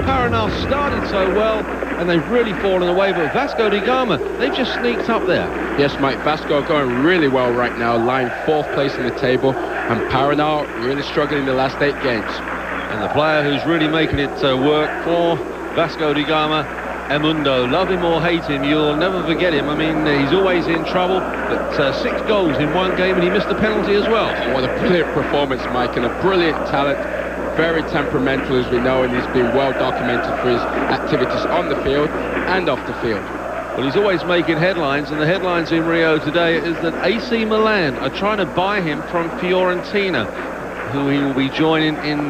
Paraná started so well, and they've really fallen away, but Vasco da Gama, they've just sneaked up there. Yes, Mike, Vasco are going really well right now, lying 4th place in the table, and Paraná really struggling in the last 8 games. And the player who's really making it work for Vasco da Gama, Edmundo. Love him or hate him, you'll never forget him. I mean, he's always in trouble, but 6 goals in 1 game, and he missed a penalty as well. What a brilliant performance, Mike, and a brilliant talent. Very temperamental, as we know, and he's been well documented for his activities on the field and off the field. Well, he's always making headlines, and the headlines in Rio today is that AC Milan are trying to buy him from Fiorentina, who he will be joining in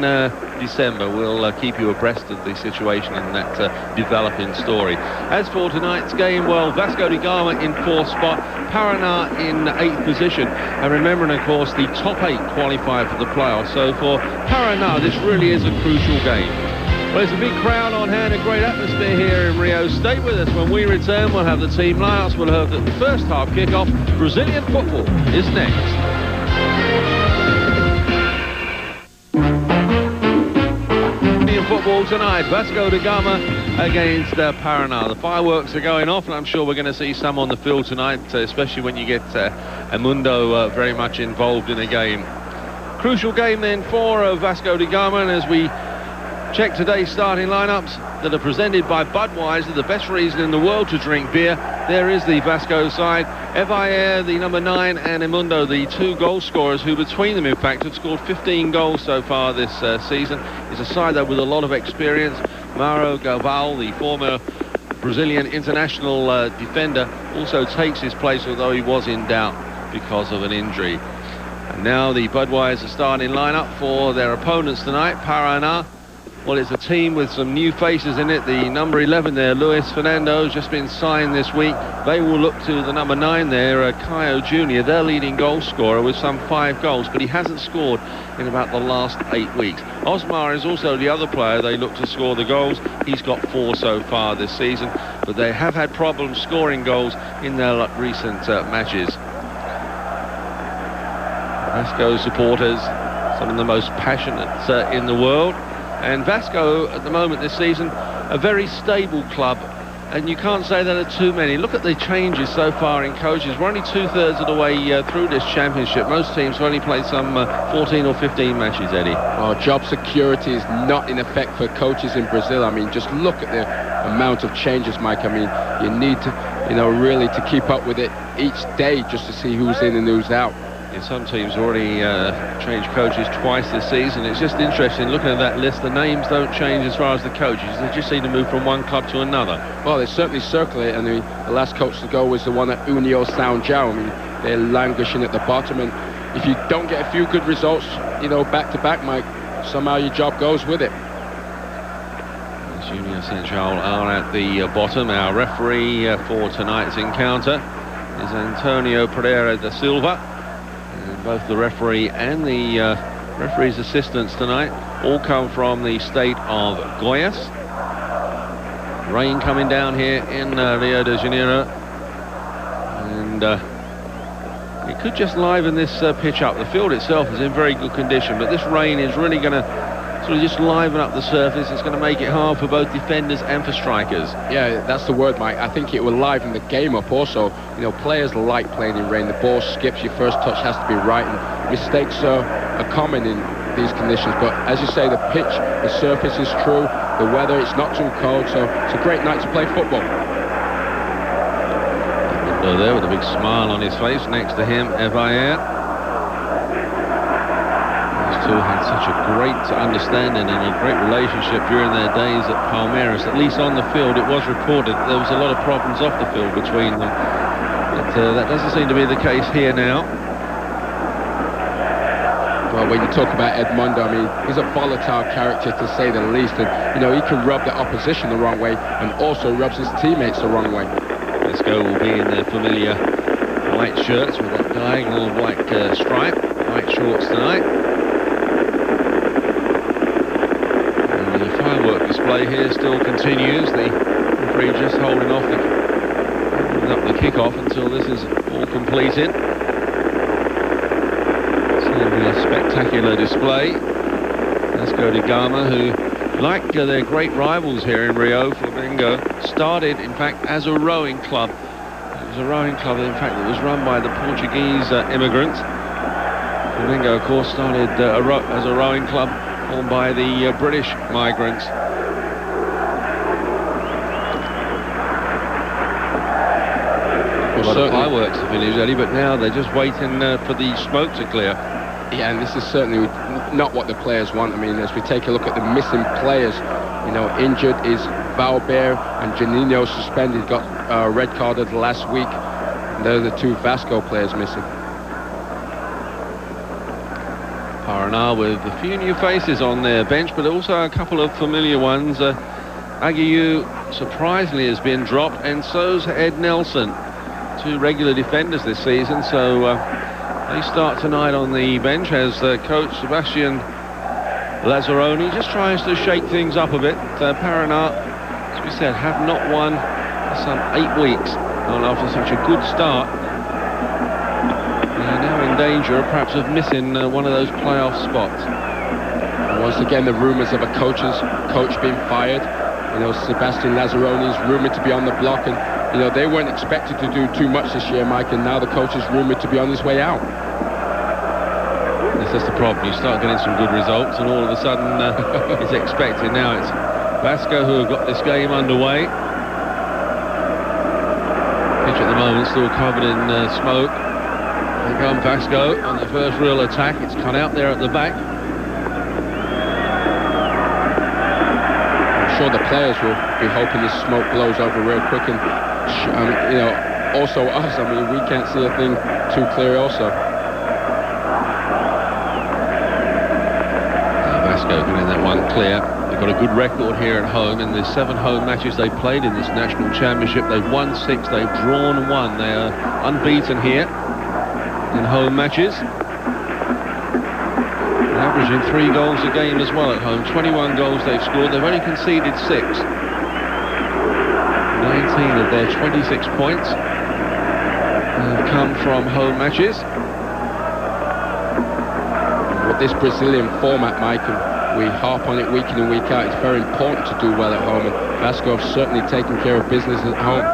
December. We'll keep you abreast of the situation and that developing story. As for tonight's game, well, Vasco da Gama in 4th spot, Paraná in 8th position, and remembering, of course, the top 8 qualify for the playoffs. So for Paraná, this really is a crucial game. Well, it's a big crowd on hand, a great atmosphere here in Rio. Stay with us. When we return, we'll have the team lineups. We'll have the first half kickoff. Brazilian football is next. Football tonight, Vasco da Gama against Paraná. The fireworks are going off, and I'm sure we're going to see some on the field tonight, especially when you get Edmundo very much involved in the game. Crucial game then for Vasco da Gama, and as we check today's starting lineups that are presented by Budweiser, the best reason in the world to drink beer, there is the Vasco side. Evair, the number 9, and Edmundo, the 2 goal scorers, who between them, in fact, have scored 15 goals so far this season. Is a side that with a lot of experience. Mauro Galvão, the former Brazilian international defender, also takes his place, although he was in doubt because of an injury. And now the Budweiser starting lineup for their opponents tonight, Paraná. Well, it's a team with some new faces in it. The number 11 there, Luis Fernando, has just been signed this week. They will look to the number 9 there, Caio Jr., their leading goal scorer with some 5 goals, but he hasn't scored in about the last 8 weeks. Osmar is also the other player they look to score the goals. He's got 4 so far this season, but they have had problems scoring goals in their recent matches. Vasco supporters, some of the most passionate in the world. And Vasco, at the moment this season, a very stable club, and you can't say there are too many. Look at the changes so far in coaches. We're only 2/3 of the way through this championship. Most teams have only played some 14 or 15 matches, Eddie. Well, job security is not in effect for coaches in Brazil. I mean, just look at the amount of changes, Mike. I mean, you need to, really to keep up with it each day just to see who's in and who's out. Yeah, some teams already changed coaches twice this season. It's just interesting looking at that list. The names don't change as far as the coaches. They just seem to move from one club to another. Well, they certainly circulate, and the last coach to go was the one at União São João. I mean, they're languishing at the bottom, and if you don't get a few good results, back to back, Mike, somehow your job goes with it. União São João are at the bottom. Our referee for tonight's encounter is Antonio Pereira da Silva. Both the referee and the referee's assistants tonight all come from the state of Goiás. Rain coming down here in Rio de Janeiro, and it could just liven this pitch up. The field itself is in very good condition, but this rain is really going to sort of just liven up the surface. It's going to make it hard for both defenders and for strikers. Yeah, that's the word, Mike. I think it will liven the game up also. Players like playing in rain. The ball skips, your first touch has to be right, and mistakes are common in these conditions. But as you say, the pitch, the surface is true, the weather, it's not too cold, so it's a great night to play football. Edmundo there with a big smile on his face. Next to him, Evair. Who had such a great understanding and a great relationship during their days at Palmeiras. At least on the field, it was reported there was a lot of problems off the field between them, but that doesn't seem to be the case here now. Well, when you talk about Edmundo, I mean, he's a volatile character to say the least, and he can rub the opposition the wrong way and also rubs his teammates the wrong way. Vasco will be in their familiar white shirts with that diagonal white stripe, white shorts tonight. Firework display here still continues. The referee just holding up the kickoff until this is all completed. It's going to be a spectacular display. Vasco da Gama, who like their great rivals here in Rio, Flamengo started, in fact, as a rowing club. It was a rowing club, in fact, that was run by the Portuguese immigrants. Flamengo, of course, started as a rowing club formed by the British migrants. Well, the fireworks have finished, Eddie, but now they're just waiting for the smoke to clear. Yeah, and this is certainly not what the players want. I mean, as we take a look at the missing players, you know, injured is Valber and Janino suspended, got a red carded last week. And they're the two Vasco players missing. Paraná with a few new faces on their bench, but also a couple of familiar ones. Aguiu, surprisingly, has been dropped, and so's Ed Nelson. Two regular defenders this season, so they start tonight on the bench as coach Sebastian Lazzaroni just tries to shake things up a bit. Paraná, as we said, have not won for some 8 weeks, and after such a good start, they're now in danger, perhaps, of missing one of those playoff spots. And once again, the rumours of a coach being fired. You know, Sebastian Lazzaroni is rumoured to be on the block, and you know, they weren't expected to do too much this year, Mike, and now the coach is rumoured to be on his way out. That's the problem. You start getting some good results, and all of a sudden it's expected. Now it's Vasco who have got this game underway. Pitch at the moment still covered in smoke. Here comes Vasco on the first real attack. It's cut out there at the back. I'm sure the players will be hoping this smoke blows over real quick, and you know, also us. I mean, we can't see a thing too clear also. Vasco getting that one clear. They've got a good record here at home. In the 7 home matches they've played in this national championship, they've won 6, they've drawn 1. They are unbeaten here in home matches. They're averaging 3 goals a game as well at home. 21 goals they've scored. They've only conceded 6. 19 of their 26 points have come from home matches. With this Brazilian format, Mike, and we harp on it week in and week out, it's very important to do well at home, and Vasco have certainly taken care of business at home.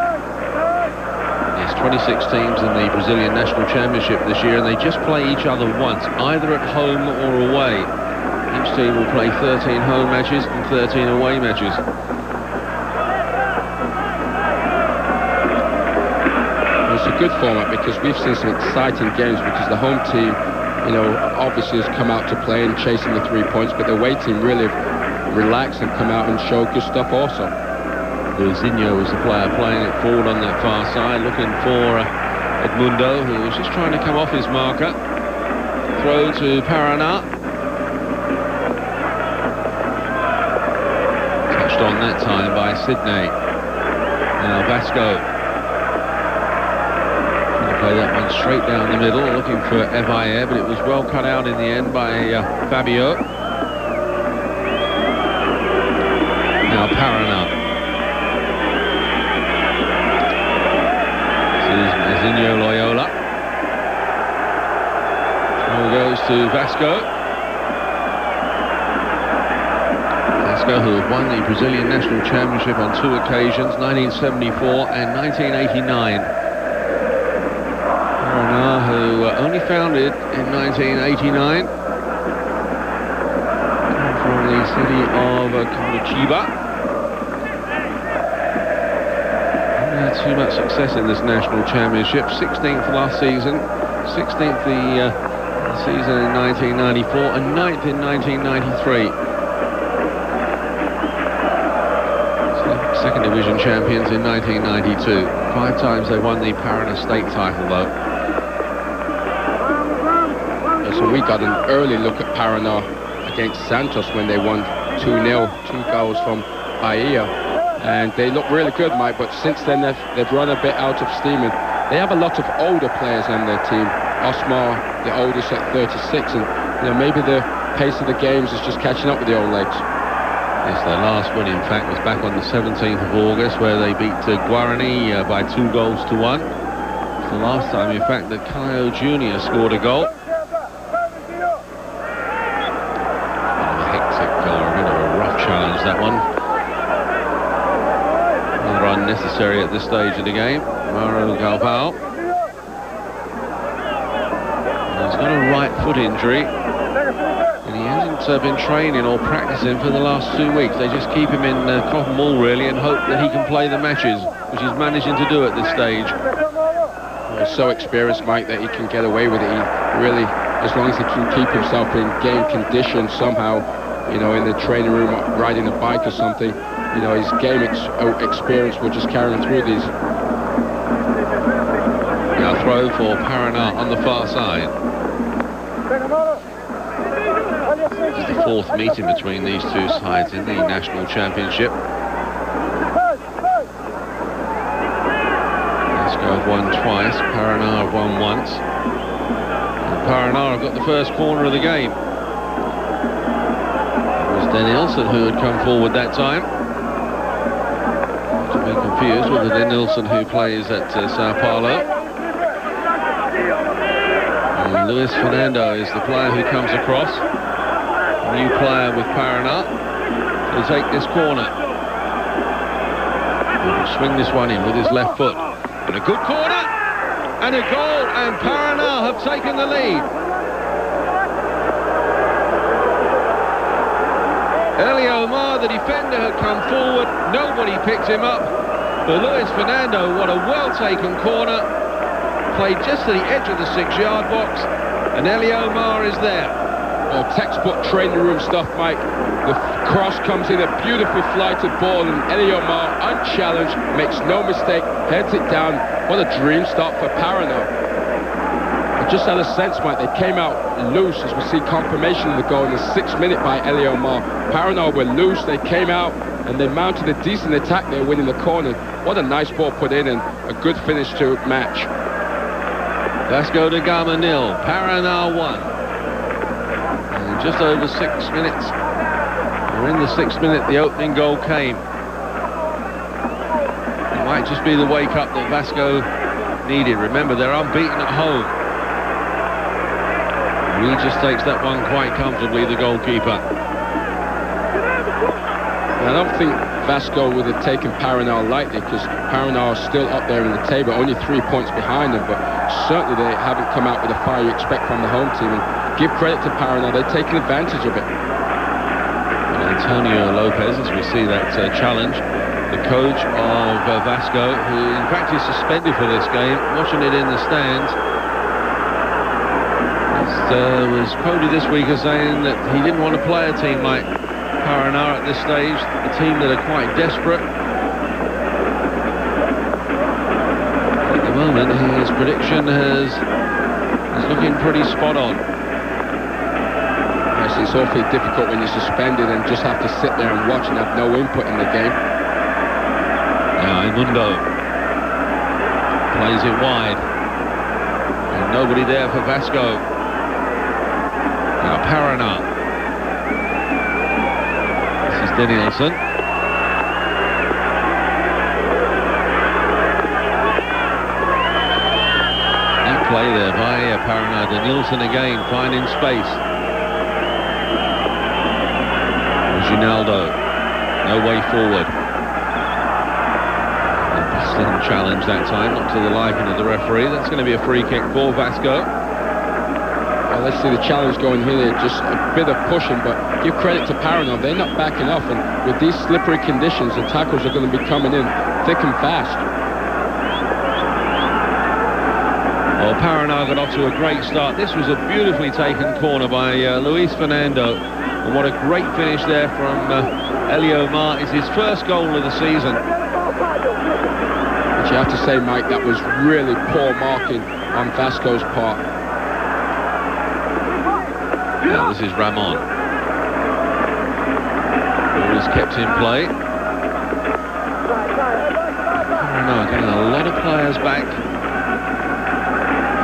There's 26 teams in the Brazilian National Championship this year, and they just play each other once, either at home or away. Each team will play 13 home matches and 13 away matches. It's a good format because we've seen some exciting games, because the home team, you know, obviously has come out to play and chasing the 3 points, but the away team really relaxed and come out and show good stuff also. Luizinho was the player playing it forward on that far side, looking for Edmundo, who was just trying to come off his marker. Throw to Paraná. Touched on that time by Sydney. Now Vasco. Play that one straight down the middle, looking for Evair, but it was well cut out in the end by Fabio. Now Paraná. This is Mazinho Loyola. Throw goes to Vasco. Vasco, who have won the Brazilian National Championship on 2 occasions, 1974 and 1989. Who only founded in 1989, from the city of Curitiba. Haven't had too much success in this national championship. 16th last season, 16th the season in 1994, and 9th in 1993. Second division champions in 1992. 5 times they won the Paraná state title though. So we got an early look at Paraná against Santos when they won 2-0, 2 goals from Bahia, and they look really good, Mike, but since then they've run a bit out of steam, and they have a lot of older players on their team. Osmar, the oldest, at 36, and you know, maybe the pace of the games is just catching up with the old legs. Yes, their last win, in fact, was back on the 17th of August, where they beat Guarani by 2 goals to 1. It's the last time, in fact, that Caio Jr. scored a goal. Rather unnecessary at this stage of the game. Mauro Galvão. He's got a right foot injury, and he hasn't been training or practicing for the last 2 weeks. They just keep him in cotton wool, really, and hope that he can play the matches, which he's managing to do at this stage. He's so experienced, Mike, that he can get away with it. He really, as long as he can keep himself in game condition somehow, you know, in the training room, riding a bike or something, you know, his game experience will just carry him through these. Now throw for Paraná on the far side. This is the fourth meeting between these two sides in the national championship. Vasco have won twice, Paraná have won once. And Paraná have got the first corner of the game. It was Denilson who had come forward that time. Not to be confused with the Denilson who plays at Sao Paulo. And Luis Fernando is the player who comes across. A new player with Paraná to take this corner. He'll swing this one in with his left foot. And a good corner, and a goal, and Paraná have taken the lead. Eliomar, the defender, had come forward. Nobody picked him up. But Luis Fernando, what a well-taken corner. Played just to the edge of the 6-yard box, and Eliomar is there. Oh, textbook training room stuff, Mike. The cross comes in, a beautiful flighted ball, and Eliomar, unchallenged, makes no mistake, heads it down. What a dream start for Paraná. I just had a sense, Mike, they came out loose, as we see confirmation of the goal in the 6th minute by Eliomar. Paraná were loose, they came out, and they mounted a decent attack there, winning the corner. What a nice ball put in, and a good finish to match. Vasco da Gama 0, Paraná 1. And just over 6 minutes. We're in the 6th minute, the opening goal came. It might just be the wake-up that Vasco needed. Remember, they're unbeaten at home. He just takes that one quite comfortably, the goalkeeper. I don't think Vasco would have taken Paraná lightly, because Paraná are still up there in the table, only 3 points behind them, but certainly they haven't come out with the fire you expect from the home team. And give credit to Paraná, they're taking advantage of it. Antonio Lopez, as we see that challenge, the coach of Vasco, who in fact is suspended for this game, watching it in the stands, was quoted this week as saying that he didn't want to play a team like Paraná at this stage, a team that are quite desperate. At the moment, his prediction is looking pretty spot on. Yes, it's awfully difficult when you're suspended and just have to sit there and watch and have no input in the game. Now Edmundo plays it wide. And nobody there for Vasco. Now Paraná. This is Denilson. Good play there by Paraná. Denilson again finding space. Ginaldo, no way forward. Still challenge that time, not to the liking of the referee. That's going to be a free kick for Vasco. Well, let's see the challenge going here. Just a bit of pushing, but give credit to Paraná. They're not backing off, and with these slippery conditions, the tackles are going to be coming in thick and fast. Well, Paraná got off to a great start. This was a beautifully taken corner by Luis Fernando. And what a great finish there from Eliomar. It's his first goal of the season. But you have to say, Mike, that was really poor marking on Vasco's part. Now this is Ramon. Ball is kept in play. Paraná getting a lot of players back.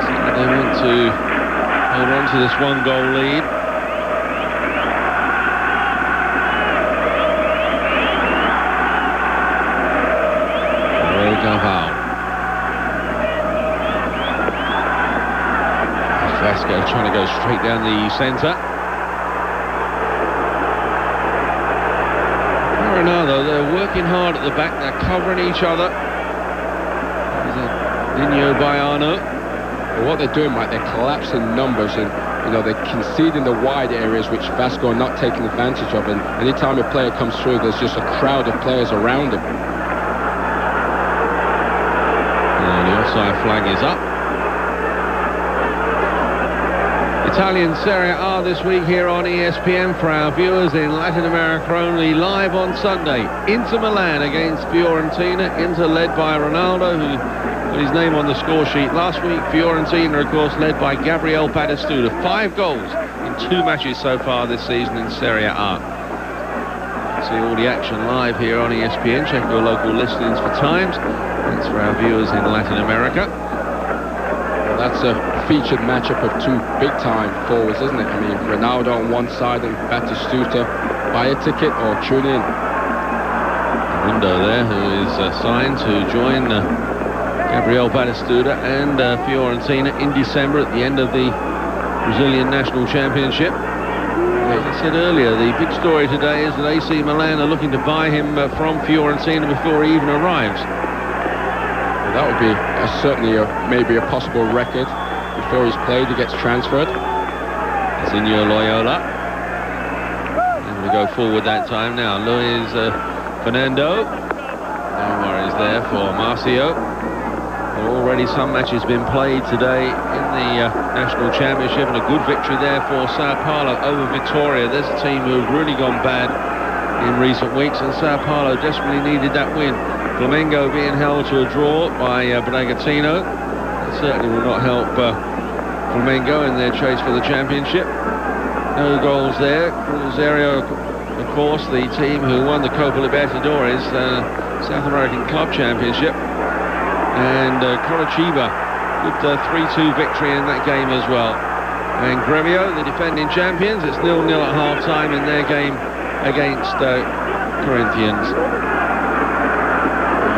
So they want to hold on to this one-goal lead. Galvão. Vasco trying to go straight down the centre. Granado, they're working hard at the back, they're covering each other. Dino Bayano. But what they're doing, Mike, they're collapsing numbers, and they're conceding the wide areas which Vasco are not taking advantage of, and anytime a player comes through, there's just a crowd of players around him. The offside flag is up. Italian Serie A this week here on ESPN for our viewers in Latin America only, live on Sunday. Inter Milan against Fiorentina. Inter led by Ronaldo, who put his name on the score sheet last week. Fiorentina, of course, led by Gabriel Batistuta. 5 goals in 2 matches so far this season in Serie A. See all the action live here on ESPN. Check your local listings for times. That's for our viewers in Latin America. Well, that's a featured matchup of 2 big-time forwards, isn't it? I mean, Ronaldo on one side and Batistuta. Buy a ticket or tune in. Mundo there, who is signed to join Gabriel Batistuta and Fiorentina in December at the end of the Brazilian National Championship. As I said earlier, the big story today is that AC Milan are looking to buy him from Fiorentina before he even arrives. Well, that would be certainly maybe a possible record. Before he's played, he gets transferred. Zinho Loyola. And we go forward that time now. Luis Fernando. No worries there for Marcio. Already some matches been played today in the National Championship, and a good victory there for Sao Paulo over Vitória. There's a team who've really gone bad in recent weeks, and Sao Paulo desperately needed that win. Flamengo being held to a draw by Bragantino. That certainly will not help Flamengo in their chase for the championship. No goals there. Cruzeiro, of course, the team who won the Copa Libertadores, South American Club Championship. And Coritiba, good 3-2 victory in that game as well. And Grêmio, the defending champions, it's 0-0 at half-time in their game against Corinthians.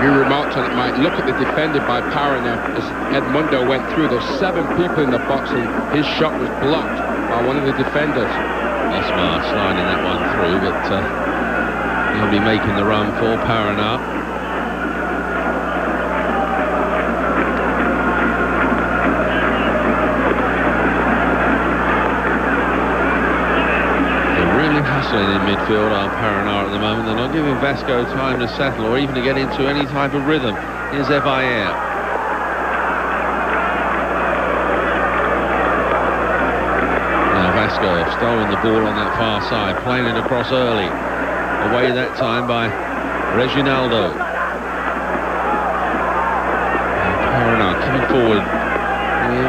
You remarked on it, Mike. Look at the defending by Paraná as Edmundo went through. There's 7 people in the box, and his shot was blocked by one of the defenders. Osmar sliding that one through, but he'll be making the run for Paraná. In midfield are Paraná at the moment. They're not giving Vasco time to settle or even to get into any type of rhythm. Here's Evair. Now Vasco have stolen the ball on that far side, playing it across early. Away that time by Reginaldo. Paraná coming forward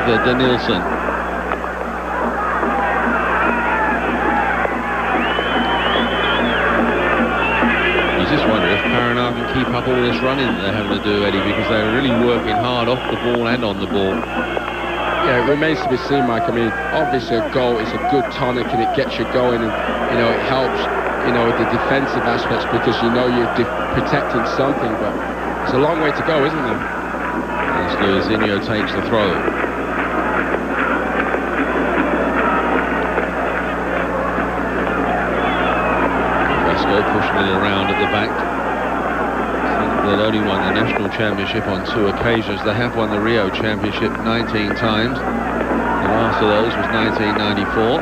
with Denilson. Paraná can keep up all this running that they're having to do, Eddie, because they're really working hard off the ball and on the ball. Yeah, it remains to be seen, Mike. I mean, obviously a goal is a good tonic and it gets you going, and it helps the defensive aspects because you're protecting something, but it's a long way to go, isn't it? As Luizinho takes the throw. Pushing it around at the back. They'd only won the National Championship on 2 occasions. They have won the Rio Championship 19 times. The last of those was 1994.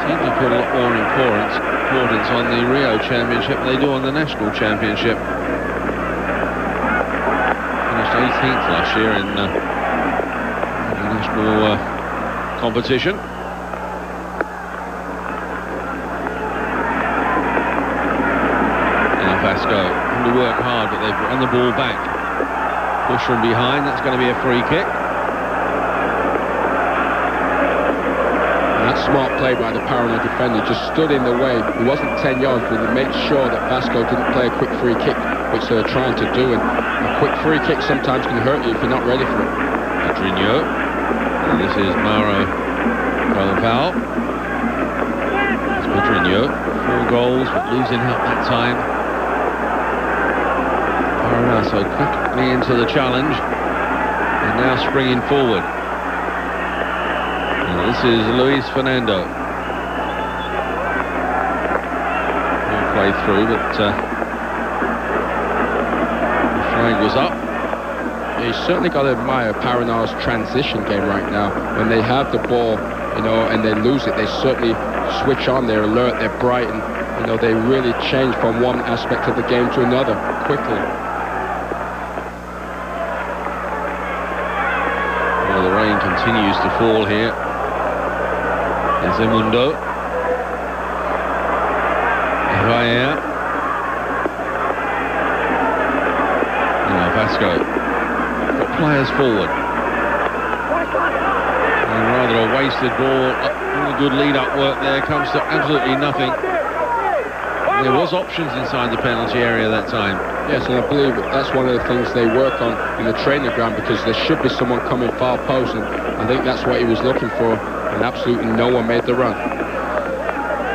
Seem to put a lot more importance on the Rio Championship than they do on the National Championship. Finished 18th last year in the national competition. Vasco having to work hard, but they've run the ball back. Push from behind, that's going to be a free kick. And that's smart play by the Paraná defender. Just stood in the way. He wasn't 10 yards, but he made sure that Vasco didn't play a quick free kick, which they were trying to do. And a quick free kick sometimes can hurt you if you're not ready for it. Pedrinho. And this is Mauro Galvão. It's Pedrinho. 4 goals, but losing help that time. So quickly into the challenge, and now springing forward. And this is Luis Fernando. play through, but the flag was up. Yeah, you certainly got to admire Paranar's transition game right now. When they have the ball, you know, and they lose it, they certainly switch on, they're alert, they're bright, and, you know, they really change from one aspect of the game to another quickly. Well, the rain continues to fall here. There's Edmundo. Evaya. Now Vasco. Got players forward. And rather a wasted ball. Really good lead-up work there. Comes to absolutely nothing. There was options inside the penalty area that time. Yes, and I believe that's one of the things they work on in the training ground, because there should be someone coming far post, and I think that's what he was looking for, and absolutely no one made the run.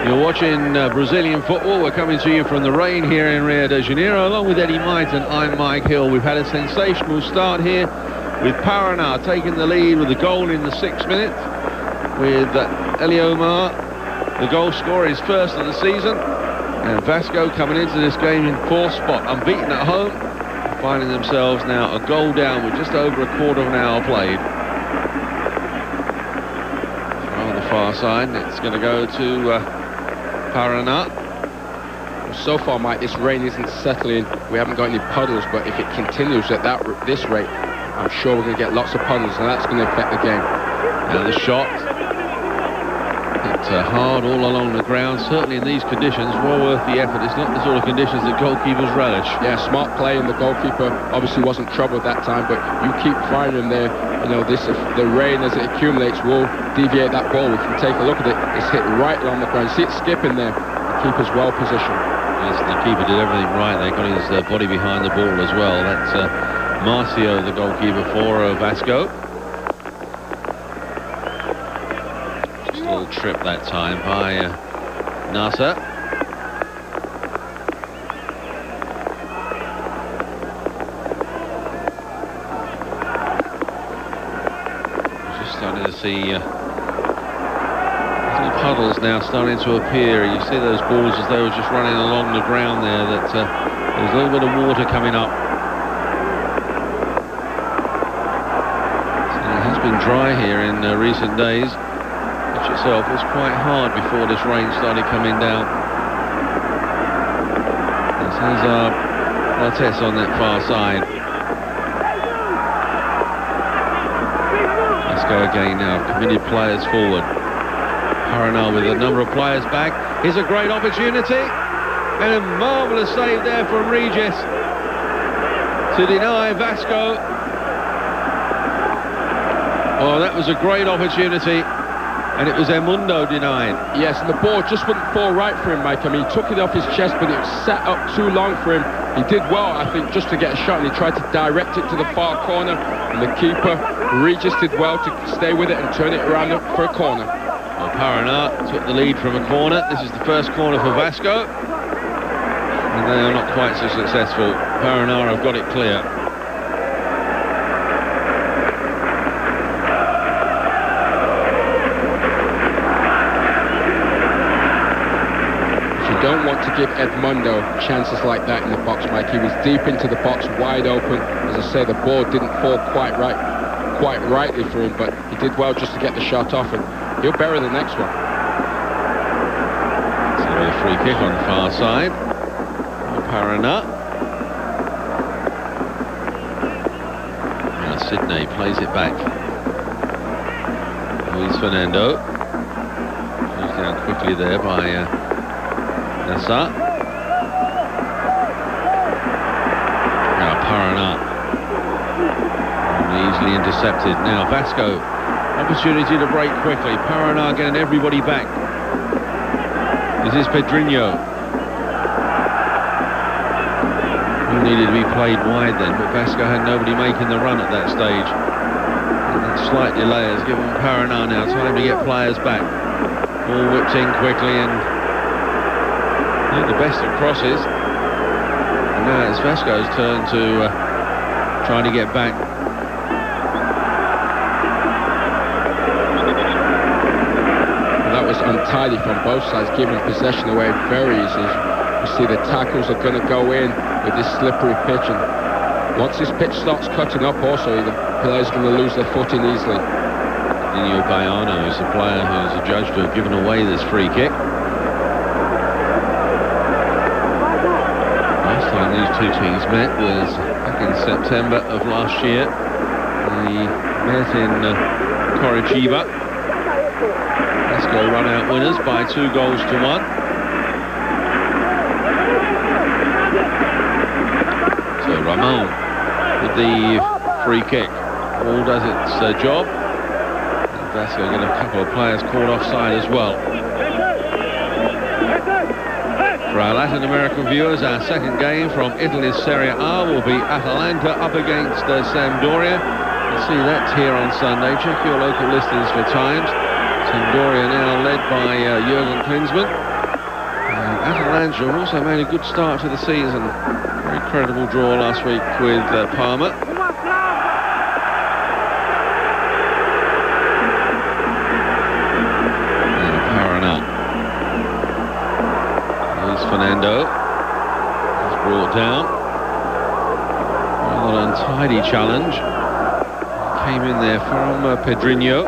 You're watching Brazilian football. We're coming to you from the rain here in Rio de Janeiro, along with Eddie Myton. I'm Mike Hill. We've had a sensational start here with Paraná taking the lead with a goal in the 6th minute, with Eliomar, the goal scorer, his first of the season. And Vasco coming into this game in 4th spot, unbeaten at home, finding themselves now a goal down with just over a quarter of an hour played. On the far side, it's going to go to Paraná. So far, Mike, this rain isn't settling. We haven't got any puddles, but if it continues at this rate, I'm sure we're going to get lots of puddles, and that's going to affect the game. Now the shot. Hard all along the ground, certainly in these conditions, well worth the effort. It's not the sort of conditions that goalkeepers relish. Yeah, smart play, and the goalkeeper obviously wasn't troubled that time, but you keep firing him there. You know, the rain as it accumulates will deviate that ball. We can take a look at it. It's hit right along the ground. See it skipping there. The keeper's well positioned. Yes, the keeper did everything right. They got his body behind the ball as well. That's Marcio, the goalkeeper for Vasco. Trip that time by Nasser. Just starting to see little puddles now starting to appear. You see those balls as they were just running along the ground there, that there's a little bit of water coming up. So it has been dry here in recent days. Itself was quite hard before this rain started coming down. And Cesar Bartes on that far side. Let's go again now. Committed players forward. Paraná with a number of players back. Here's a great opportunity. And a marvellous save there from Regis to deny Vasco. Oh, that was a great opportunity. And it was Edmundo denied. Yes, and the ball just wouldn't fall right for him, Mike. I mean, he took it off his chest, but it was set up too long for him. He did well, I think, just to get a shot, and he tried to direct it to the far corner. And the keeper, Regis, did well to stay with it and turn it around for a corner. Well, Paraná took the lead from a corner. This is the first corner for Vasco. And they are not quite so successful. Paraná have got it clear. Don't want to give Edmundo chances like that in the box, Mike. He was deep into the box, wide open. As I say, the ball didn't fall quite rightly for him, but he did well just to get the shot off, and he'll bury the next one. So a free kick on the far side. Paraná. Now Sydney plays it back. Luis Fernando. Goes down quickly there by Nasser. Now Paraná. Easily intercepted. Now Vasco. Opportunity to break quickly. Paraná getting everybody back. This is Pedrinho. Who needed to be played wide then, but Vasco had nobody making the run at that stage. And that slight delay has given Paraná now time to get players back. Ball whipped in quickly, and I think the best of crosses. And now it's Vasco's turn to try to get back. Well, that was untidy from both sides, giving possession away very easily. You see the tackles are going to go in with this slippery pitch, and once this pitch starts cutting up also, the players are going to lose their footing easily. Dino Baiano is the player who's adjudged to have given away this free kick. Last time these two teams met was back in September of last year. They met in Coritiba. Vasco run out winners by 2-1. So Ramon with the free kick. All does its job. Vasco get a couple of players caught offside as well. For our Latin American viewers, our second game from Italy's Serie A will be Atalanta up against Sampdoria. You'll see that here on Sunday. Check your local listings for times. Sampdoria now led by Jurgen Klinsmann. Atalanta also made a good start to the season. Very credible draw last week with Parma. Fernando is brought down. Rather untidy challenge. Came in there from Pedrinho.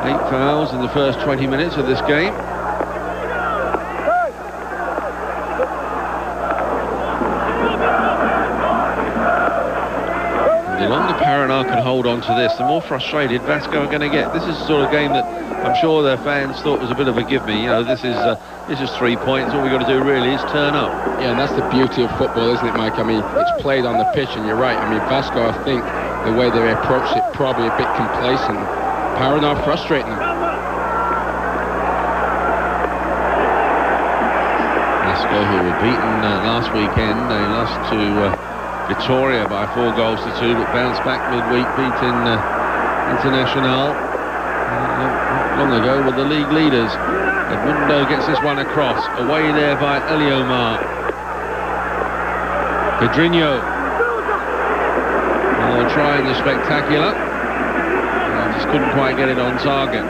8 fouls in the first 20 minutes of this game. The longer Paraná can hold on to this, the more frustrated Vasco are going to get. This is the sort of game that I'm sure their fans thought was a bit of a give-me. You know, this is 3 points. All we've got to do really is turn up. Yeah, and that's the beauty of football, isn't it, Mike? I mean, it's played on the pitch, and you're right. I mean, Vasco, I think the way they approached it, probably a bit complacent. Paraná frustrating them. Vasco, who were beaten last weekend, they lost to Vitória by 4-2, but bounced back midweek, beating Internacional long ago with the league leaders. Edmundo gets this one across, away there by Eliomar. Pedrinho. Oh, trying the spectacular. Just couldn't quite get it on target.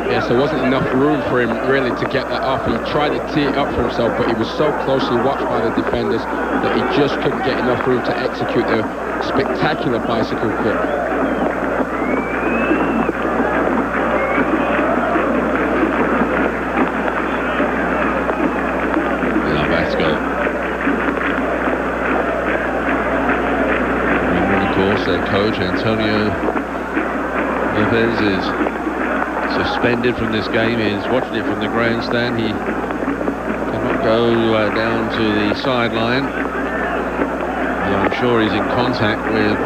Yes, there wasn't enough room for him really to get that off. He tried to tee it up for himself, but he was so closely watched by the defenders that he just couldn't get enough room to execute the spectacular bicycle kick. Their coach Antonio Lopez is suspended from this game. He's watching it from the grandstand. He cannot go down to the sideline. I'm sure he's in contact with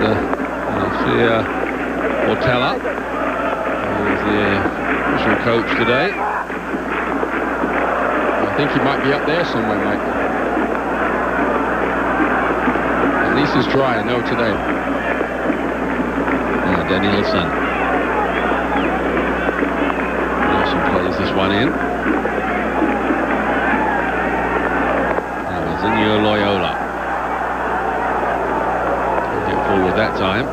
Garcia Ortella, who's the official coach today. I think he might be up there somewhere, Mike. At least it's dry, I know today. Danielson. Danielson plays this one in. Zinho Loyola. Get forward that time.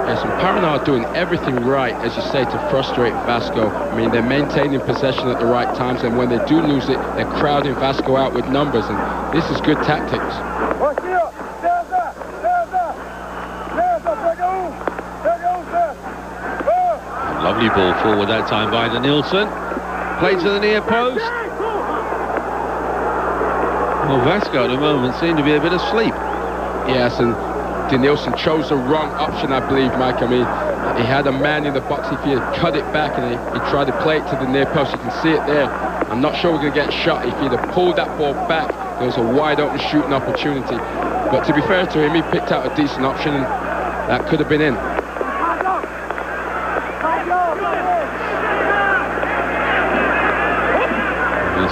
Yes, and Paraná are doing everything right, as you say, to frustrate Vasco. I mean, they're maintaining possession at the right times, and when they do lose it, they're crowding Vasco out with numbers, and this is good tactics. Lovely ball forward that time by Danielson. Played to the near post. Well, Vasco at the moment seemed to be a bit asleep. Yes, and Danielson chose the wrong option, I believe, Mike. I mean, he had a man in the box. If he had cut it back and he tried to play it to the near post, you can see it there. I'm not sure we're going to get shot. If he'd have pulled that ball back, there was a wide open shooting opportunity. But to be fair to him, he picked out a decent option, and that could have been in.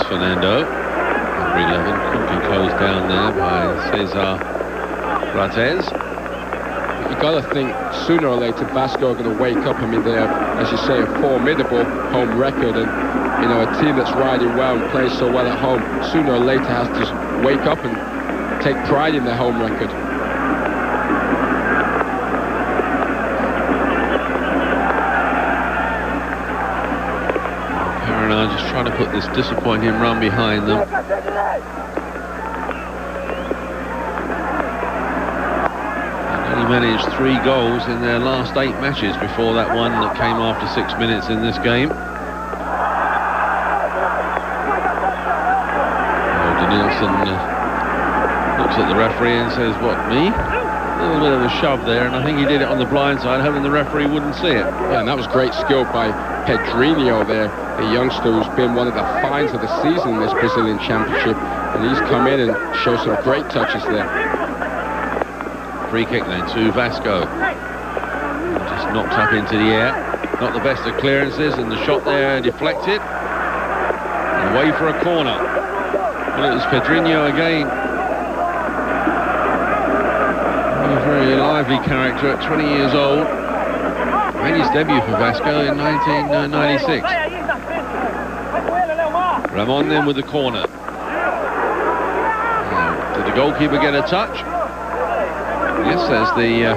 Fernando, number 11, quickly closed down there by Cesar Rates. You've got to think sooner or later Vasco are going to wake up. I mean, they have, as you say, a formidable home record, and you know, a team that's riding well and plays so well at home sooner or later has to wake up and take pride in their home record. Barcelona just trying to put this disappointing run behind them. They only managed 3 goals in their last 8 matches before that one that came after 6 minutes in this game. Denilson looks at the referee and says, "What, me?" A little bit of a shove there, and I think he did it on the blind side, hoping the referee wouldn't see it. Yeah, and that was great skill by Pedrinho there, the youngster who's been one of the finds of the season in this Brazilian Championship, and he's come in and shown some great touches there. Free kick then to Vasco. Just knocked up into the air. Not the best of clearances, and the shot there deflected. And away for a corner. Well, it was Pedrinho again. A very lively character at 20 years old. Made his debut for Vasco in 1996. Ramon then with the corner. Did the goalkeeper get a touch? Yes, says the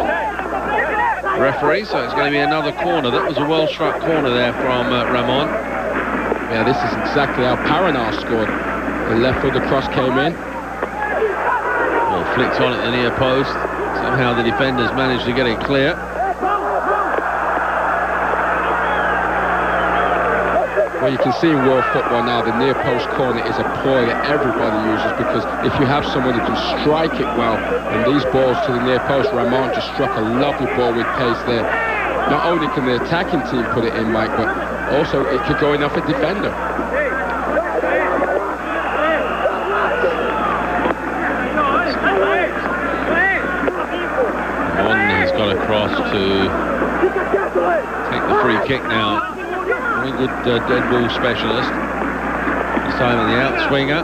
referee, so it's going to be another corner. That was a well-struck corner there from Ramon. Yeah, this is exactly how Paraná scored. The left-footed cross came in. Well, flicked on at the near post. Somehow the defenders managed to get it clear. Well, you can see in world football now the near post corner is a ploy that everybody uses, because if you have someone who can strike it well, and these balls to the near post, Ramon just struck a lovely ball with pace there. Not only can the attacking team put it in, Mike, but also it could go in off a defender. Got across to take the free kick now. Very good dead ball specialist. This time on the outswinger.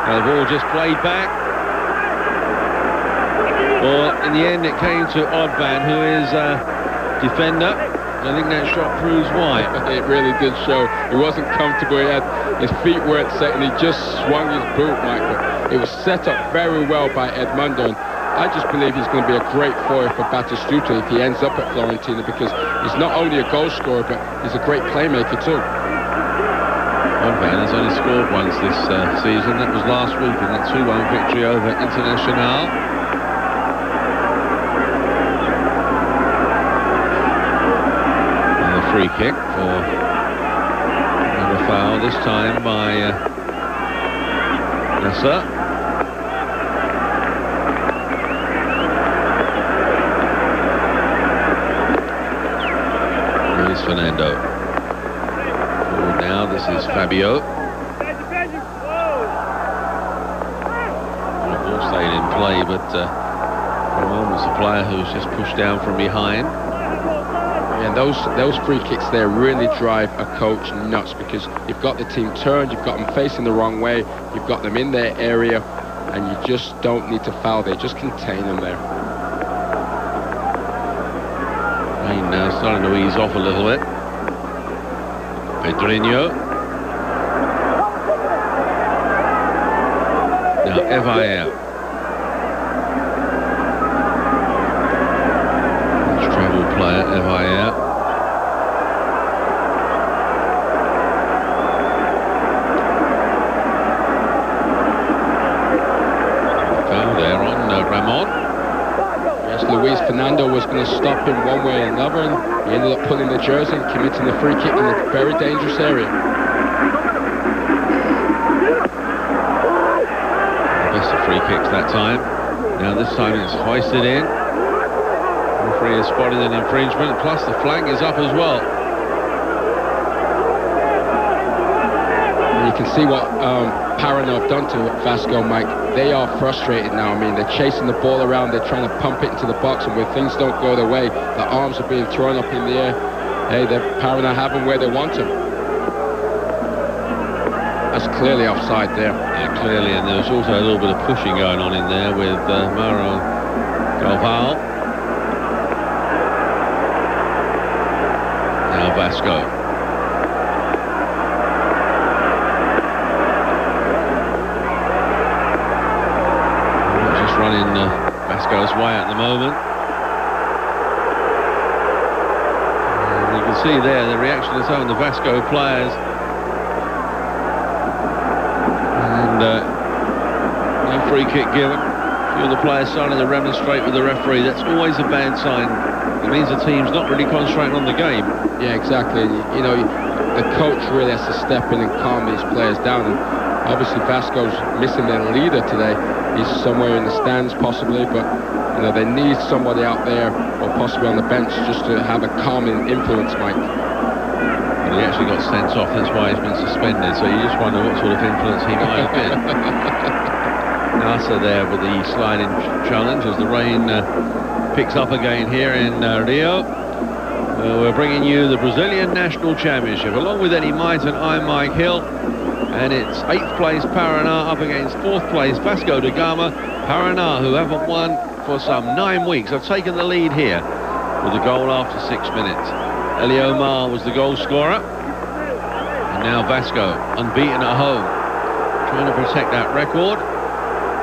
The ball just played back. Well, in the end it came to Oddvan, who is a defender. I think that shot proves why. It really did show. He wasn't comfortable. His feet weren't set, and he just swung his boot, Mike. But it was set up very well by Edmundo. I just believe he's going to be a great foil for Batistuta if he ends up at Fiorentina, because he's not only a goal scorer, but he's a great playmaker too. Oddvan has only scored once this season. That was last week in that 2-1 victory over Internacional. And a free kick for another foul, this time by Nasser. Fernando. Forward now, this is Fabio. The ball stayed in play, but Ramon was the player who was just pushed down from behind. And those free kicks there really drive a coach nuts, because you've got the team turned, you've got them facing the wrong way, you've got them in their area, and you just don't need to foul. They just contain them there. Now starting to ease off a little bit. Pedrinho. Now Evair. Travel player, Evair. Foul there on Ramon. Luis Fernando was going to stop him one way or another, and he ended up pulling the jersey and committing the free kick in a very dangerous area. Best of free kicks that time. Now this time it's hoisted in. The referee has spotted an infringement, plus the flag is up as well. And you can see what Paraná have done to Vasco, Mike. They are frustrated now. I mean, they're chasing the ball around, they're trying to pump it into the box, and when things don't go their way, the arms are being thrown up in the air. Hey, Paraná have them where they want them. That's clearly offside there. Yeah, clearly, and there's also a little bit of pushing going on in there with Mauro Galvão. Now Vasco. Running Vasco's way at the moment. And you can see there the reaction of some of the Vasco players. And no free kick given. A few of the players starting to remonstrate with the referee. That's always a bad sign. It means the team's not really concentrating on the game. Yeah, exactly. You know, the coach really has to step in and calm these players down. And obviously Vasco's missing their leader today. He's somewhere in the stands possibly, but you know, they need somebody out there or possibly on the bench just to have a calming influence, Mike. Well, he actually got sent off, that's why he's been suspended, so you just wonder what sort of influence he might have been. Nasser there with the sliding challenge as the rain picks up again here in Rio. We're bringing you the Brazilian National Championship along with Eddie Mighton. I'm Mike Hill, and it's 8th place Paraná up against 4th place Vasco da Gama. Paraná, who haven't won for some 9 weeks, have taken the lead here with a goal after 6 minutes. Eliomar was the goal scorer, and now Vasco unbeaten at home, trying to protect that record.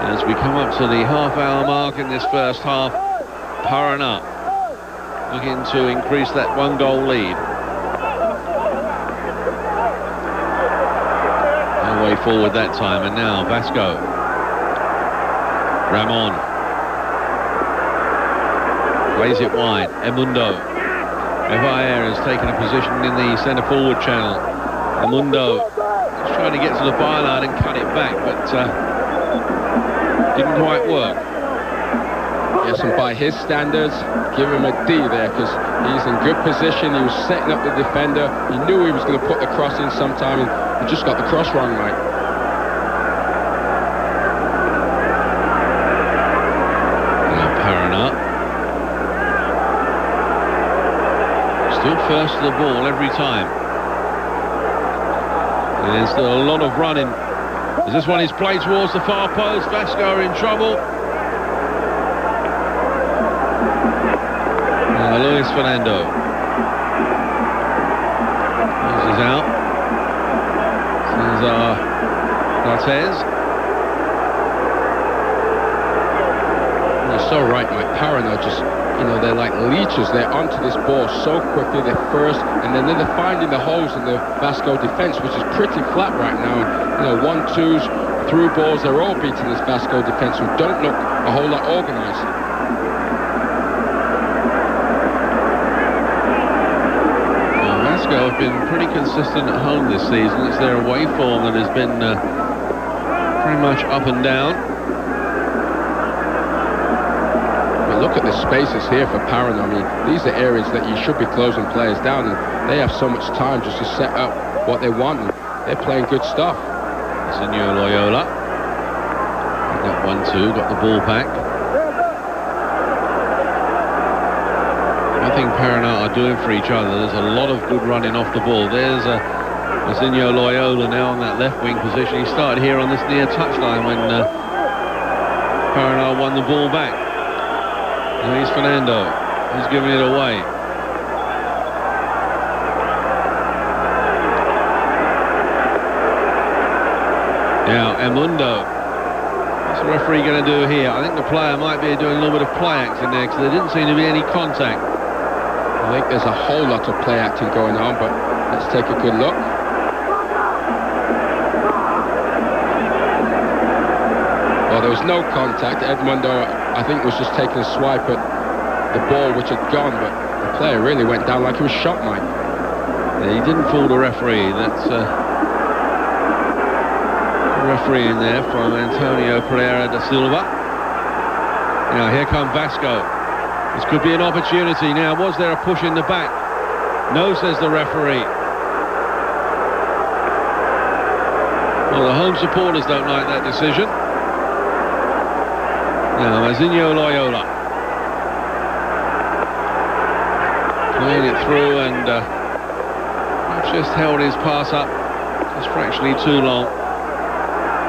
As we come up to the half-hour mark in this first half, Paraná looking to increase that 1-goal lead. No way forward that time, and now Vasco. Ramon plays it wide. Emundo. Evair has taken a position in the centre forward channel. Emundo is trying to get to the byline and cut it back, but didn't quite work. Yes, and by his standards, give him a D there, because he's in good position. He was setting up the defender. He knew he was going to put the cross in sometime, and he just got the cross wrong, Mike. Now Paraná. Still first to the ball every time. There's still a lot of running. As this one is played towards the far post, Vasco are in trouble. Luis Fernando. This is out. Cesar Cortez. You're so right, Mike. Paraná just, you know, they're like leeches. They're onto this ball so quickly. They're first, and then they're finding the holes in the Vasco defence, which is pretty flat right now. You know, 1-2s, through balls, they're all beating this Vasco defence, who don't look a whole lot organised. Have been pretty consistent at home this season. It's their away form that has been pretty much up and down. But look at the spaces here for Paraná. I mean, these are areas that you should be closing players down, and they have so much time just to set up what they want, and they're playing good stuff. Senor Loyola. Got 1-2, got the ball back. I think Paraná are doing for each other. There's a lot of good running off the ball. There's Zinho Loyola now on that left wing position. He started here on this near touchline when Paraná won the ball back. And here's Fernando. He's giving it away. Now Emundo. What's the referee going to do here? I think the player might be doing a little bit of play acting there, because there didn't seem to be any contact. I think there's a whole lot of play acting going on, but let's take a good look. Well, there was no contact. Edmundo, I think, was just taking a swipe at the ball which had gone, but the player really went down like he was shot, Mike. Yeah, he didn't fool the referee. That's the referee in there from Antonio Pereira da Silva. Now here come Vasco. This could be an opportunity. Now, was there a push in the back? No, says the referee. Well, the home supporters don't like that decision. Now, Zinho Loyola. Playing it through, and just held his pass up just fractionally too long.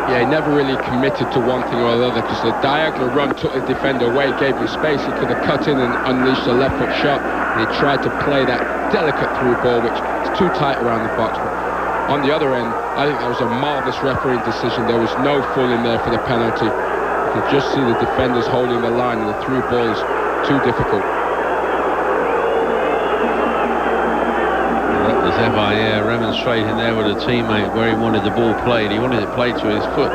Yeah, he never really committed to one thing or the other, because the diagonal run took the defender away, gave him space. He could have cut in and unleashed a left foot shot, and he tried to play that delicate through ball, which is too tight around the box. But on the other end, I think that was a marvellous refereeing decision. There was no fooling there for the penalty. You can just see the defenders holding the line, and the through ball is too difficult. Zevaillé remonstrating there with a teammate where he wanted the ball played. He wanted it played to his foot.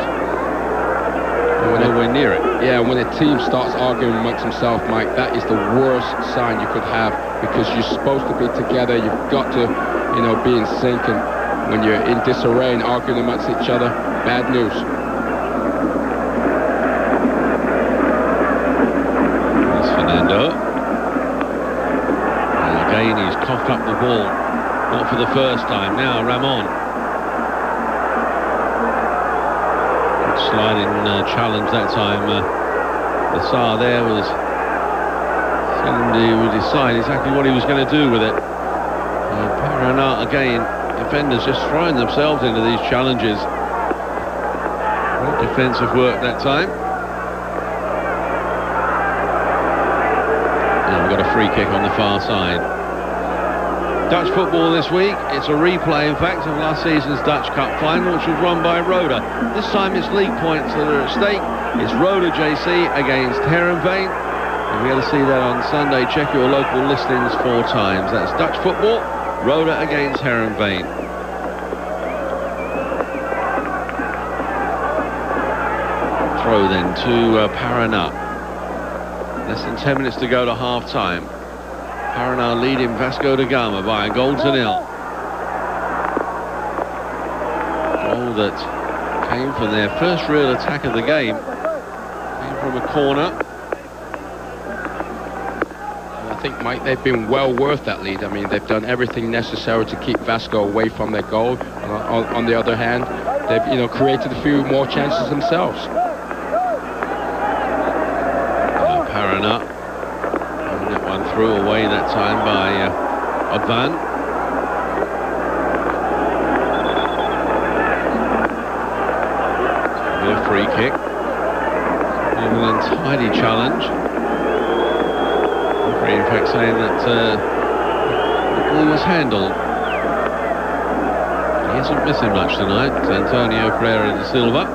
Nowhere near it. Yeah, when a team starts arguing amongst themselves, Mike, that is the worst sign you could have, because you're supposed to be together. You've got to, be in sync. And when you're in disarray and arguing amongst each other, bad news. There's Fernando. And again, he's coughed up the ball. Not for the first time. Now Ramon. Sliding challenge that time. The Tsar there was he would decide exactly what he was going to do with it. Paraná again, defenders just throwing themselves into these challenges. Great defensive work that time. Now we've got a free kick on the far side. Dutch football this week, it's a replay in fact of last season's Dutch Cup final, which was won by Roda. This time it's league points that are at stake. It's Roda JC against Heerenveen. If you got to see that on Sunday, check your local listings 4 times. That's Dutch football, Roda against Heerenveen. Throw then to Paraná. Less than 10 minutes to go to half-time. Paraná leading Vasco da Gama by a goal to 0. Goal that came from their first real attack of the game. Came from a corner. I think, Mike, they've been well worth that lead. I mean, they've done everything necessary to keep Vasco away from their goal. On the other hand, they've created a few more chances themselves. Paraná. Threw away that time by Advan. A free kick. An untidy challenge. The referee in fact saying that the ball was handled. He isn't missing much tonight, Antonio Pereira da Silva.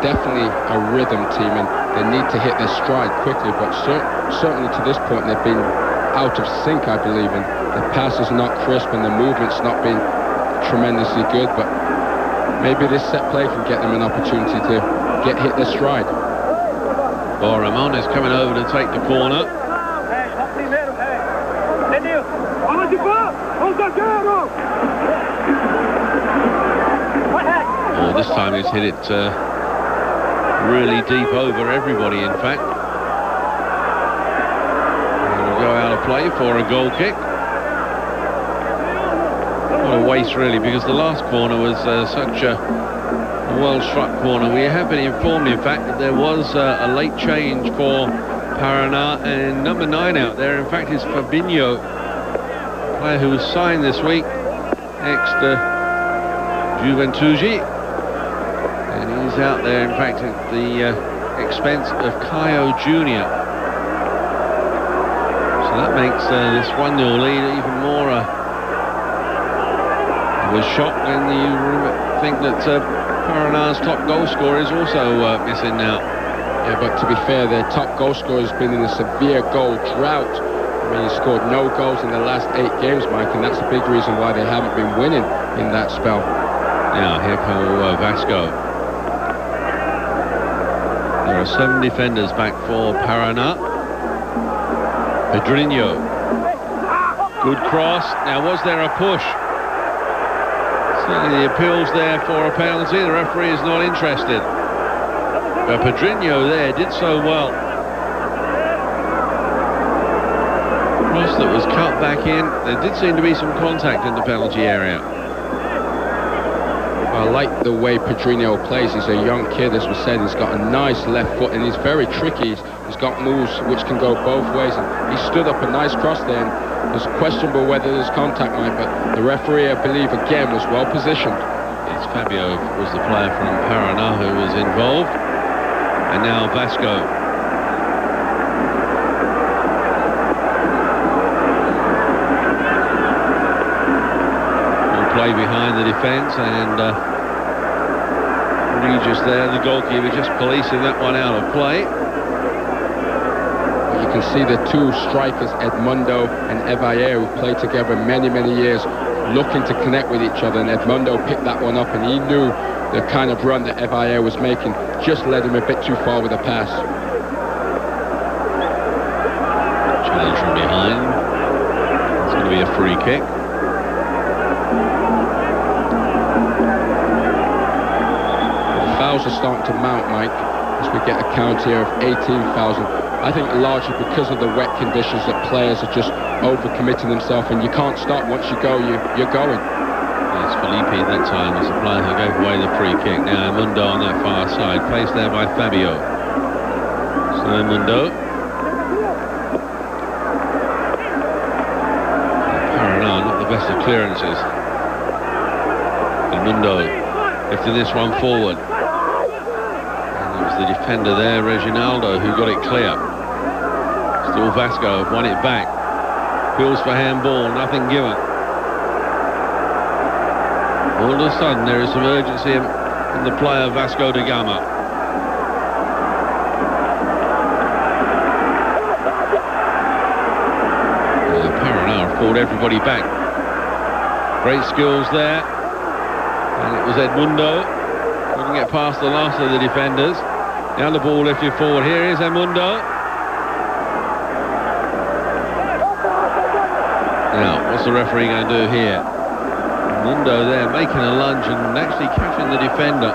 Definitely a rhythm team, and they need to hit their stride quickly, but certainly to this point they've been out of sync, I believe, and the pass is not crisp and the movement's not been tremendously good, but maybe this set play can get them an opportunity to hit their stride. Well, Ramon is coming over to take the corner. Oh, this time he's hit it really deep over everybody, in fact. And we'll go out of play for a goal kick. What a waste, really, because the last corner was such a well-struck corner. We have been informed, in fact, that there was a late change for Paraná, and number 9 out there, in fact, is Fabinho, a player who was signed this week next to Juventude. He's out there, in fact, at the expense of Caio Jr. So that makes this 1-0 lead even more. I was shocked when you think that Paraná's top goal scorer is also missing now. Yeah, but to be fair, their top goal scorer has been in a severe goal drought. I mean, he scored no goals in the last 8 games, Mike, and that's a big reason why they haven't been winning in that spell. Now, here come Vasco. There are 7 defenders back for Paraná. Pedrinho. Good cross. Now, was there a push? Certainly the appeal's there for a penalty. The referee is not interested. But Pedrinho there did so well. Cross that was cut back in. There did seem to be some contact in the penalty area. I like the way Pedrinho plays. He's a young kid, as we said. He's got a nice left foot and he's very tricky. He's got moves which can go both ways. And he stood up a nice cross there. And it was questionable whether there's contact, Mike, but the referee, I believe, again, was well positioned. It's Fabio was the player from Paraná who was involved. And now Vasco. Play behind the defence, and Regis there, the goalkeeper, just policing that one out of play. You can see the two strikers, Edmundo and Evayer, who played together many years, looking to connect with each other, and Edmundo picked that one up, and he knew the kind of run that Evayer was making just led him a bit too far with a pass. Challenge from behind. It's going to be a free kick. The fouls are starting to mount, Mike, as we get a count here of 18,000. I think largely because of the wet conditions that players are just overcommitting themselves, and you can't stop. Once you go, you're going. It's Felipe that time as the player who gave away the free kick. Now Mundo on that far side, placed there by Fabio. So Mundo. Paraná, not the best of clearances. And Mundo lifting this one forward. And it was the defender there, Reginaldo, who got it clear. Still Vasco, won it back. Feels for handball, nothing given. All of a sudden there is some urgency in the player Vasco da Gama. Paraná pulled everybody back. Great skills there. And it was Edmundo. Couldn't get past the last of the defenders. Now the ball lifted forward. Here is Edmundo. Now, what's the referee going to do here? Mundo there making a lunge and actually catching the defender.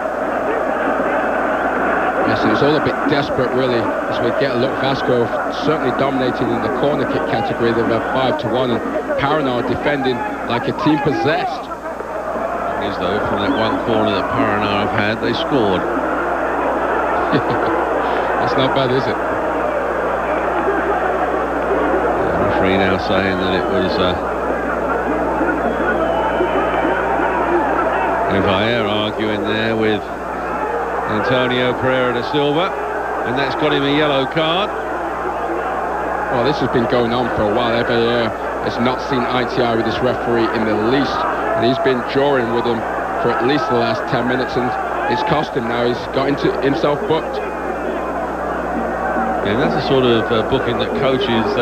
Yes, it was all a bit desperate really as we get a look. Vasco certainly dominating in the corner kick category. They've had 5-1, and Paraná defending like a team possessed. It is though, from that one corner that Paraná have had, they scored. That's not bad, is it? The referee now saying that it was Evayer arguing there with Antonio Pereira da Silva, and that's got him a yellow card. Well, this has been going on for a while. Evayer has not seen eye to eye with this referee in the least, and he's been drawing with him for at least the last 10 minutes, and it's cost him now. He's got into himself booked. Yeah, that's the sort of booking that coaches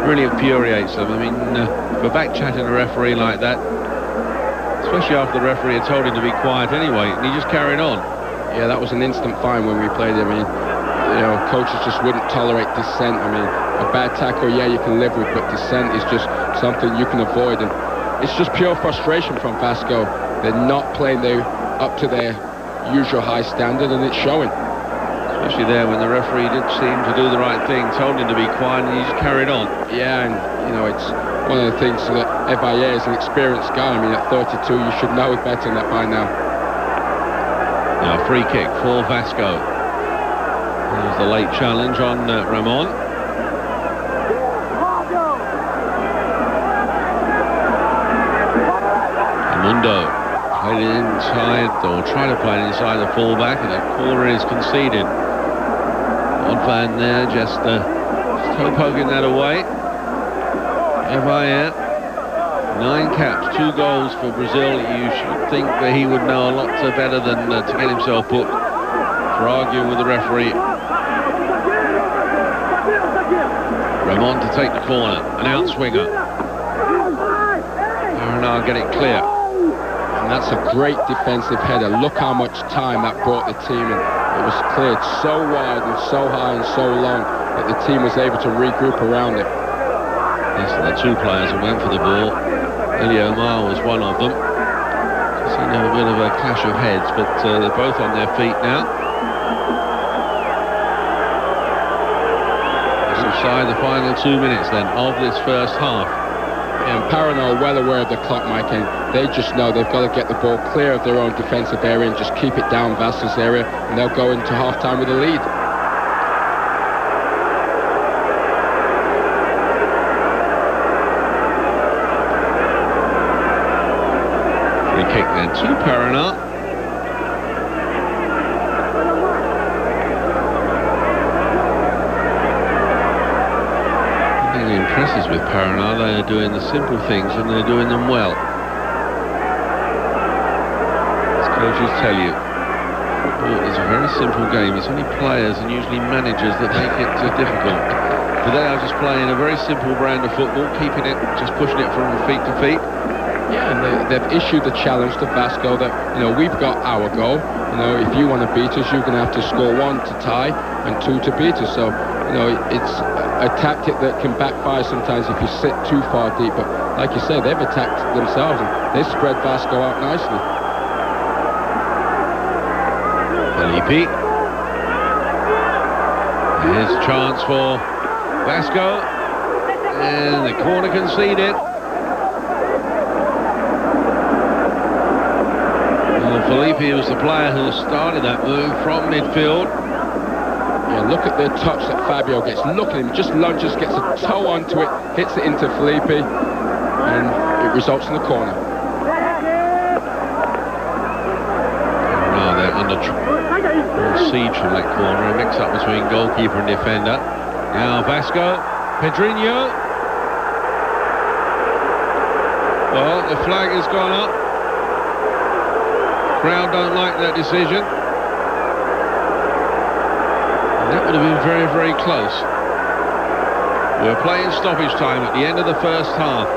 really infuriates them. I mean, for back-chatting a referee like that, especially after the referee had told him to be quiet anyway, and he just carried on. Yeah, that was an instant fine when we played him. I mean, you know, coaches just wouldn't tolerate dissent. I mean, a bad tackle, yeah, you can live with, but dissent is just something you can avoid, and it's just pure frustration from Vasco. They're not playing up to their usual high standard, and it's showing. Especially there when the referee did seem to do the right thing, told him to be quiet, and he just carried on. Yeah, and, you know, it's one of the things that Evayer is an experienced guy. I mean, at 32, you should know better than that by now. Now, free kick for Vasco. There's the late challenge on Ramon. Mundo played it inside, or tried to play it inside the fullback, and the corner is conceded. Oddvan there, just toe poking that away. Evayer, 9 caps, 2 goals for Brazil. You should think that he would know a lot better than to get himself booked for arguing with the referee. Ramon to take the corner, an outswinger. Paraná get it clear. And that's a great defensive header. Look how much time that brought the team in. It was cleared so wide and so high and so long that the team was able to regroup around it. Yes, the 2 players who went for the ball. Eliomar was one of them. Seemed to have a bit of a clash of heads, but they're both on their feet now. Inside the final 2 minutes then of this first half. And Paraná are well aware of the clock, Mike, and they just know they've got to get the ball clear of their own defensive area and just keep it down Vasco's area, and they'll go into half-time with a lead. Free kick then to Paraná. Impresses with Paraná, they are doing the simple things and they're doing them well, as coaches tell you. Football is a very simple game. It's only players and usually managers that make it difficult. But they are just playing a very simple brand of football, keeping it, just pushing it from feet to feet. Yeah, and they've issued the challenge to Vasco that, we've got our goal. If you want to beat us, you're going to have to score 1 to tie and 2 to beat us. So, it's a tactic that can backfire sometimes if you sit too far deep. But like you say, they've attacked themselves and they spread Vasco out nicely. Felipe. Here's a chance for Vasco. And the corner conceded. Felipe was the player who started that move from midfield. Yeah, look at the touch that Fabio gets. Look at him, just lunges, gets a toe onto it, hits it into Felipe, and it results in the corner. Now they're under siege from that corner, a mix-up between goalkeeper and defender. Now Vasco, Pedrinho. Well, the flag has gone up. Crowd don't like that decision. And that would have been very, very close. We're playing stoppage time at the end of the first half.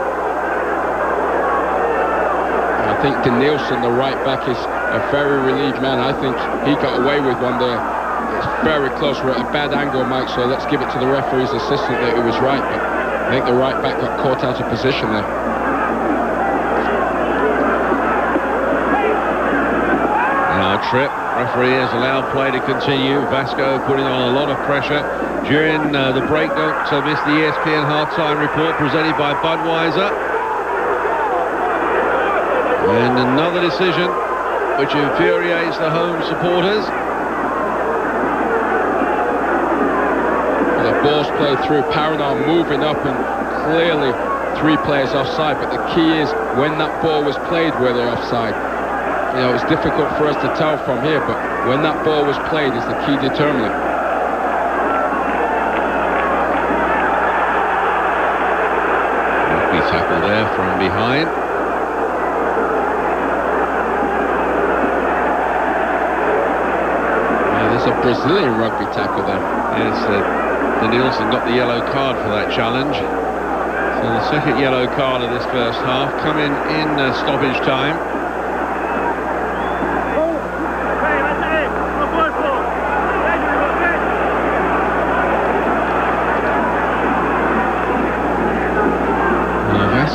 I think Denilson, the right back, is a very relieved man. I think he got away with one there. It's very close. We're at a bad angle, Mike, so let's give it to the referee's assistant that it was right. But I think the right back got caught out of position there. Trip. Referee has allowed play to continue. Vasco putting on a lot of pressure during the break. Don't miss the ESPN halftime report presented by Budweiser. And another decision which infuriates the home supporters. The ball's played through. Paranar moving up and clearly 3 players offside. But the key is when that ball was played, were they offside? It's difficult for us to tell from here, but when that ball was played is the key determinant. Rugby tackle there from behind. Yeah, there's a Brazilian rugby tackle there. Yes, Denilson got the yellow card for that challenge. So the second yellow card of this first half coming in stoppage time.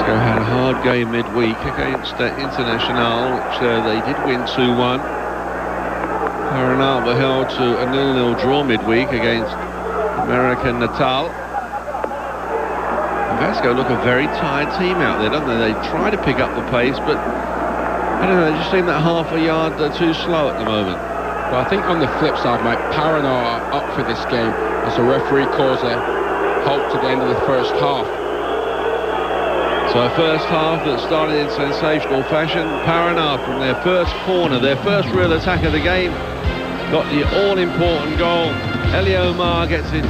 Had a hard game midweek against Internacional, which they did win 2-1. Paraná were held to a 0-0 draw midweek against American Natal. And Vasco look a very tired team out there, don't they? They try to pick up the pace, but I don't know, they just seem that half a yard too slow at the moment. Well, I think on the flip side, Mike, Paraná are up for this game as the referee calls a halt to the end of the first half. So a first half that started in sensational fashion. Paraná from their first corner, their first real attack of the game, got the all-important goal. Eliomar gets his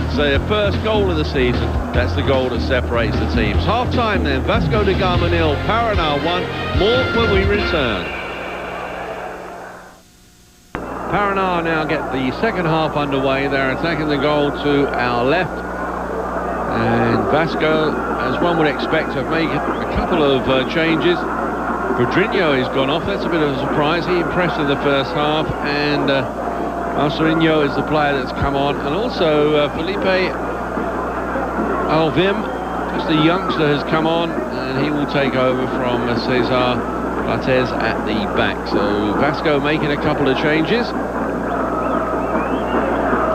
first goal of the season. That's the goal that separates the teams. Half-time then, Vasco da Gama 0, Paraná 1. More when we return. Paraná now get the second half underway. They're attacking the goal to our left. And Vasco, as one would expect, have made a couple of changes. Pedrinho has gone off. That's a bit of a surprise. He impressed in the first half. And Marcelinho is the player that's come on. And also Felipe Alvim, just a youngster, has come on. And he will take over from Cesar Plates at the back. So Vasco making a couple of changes.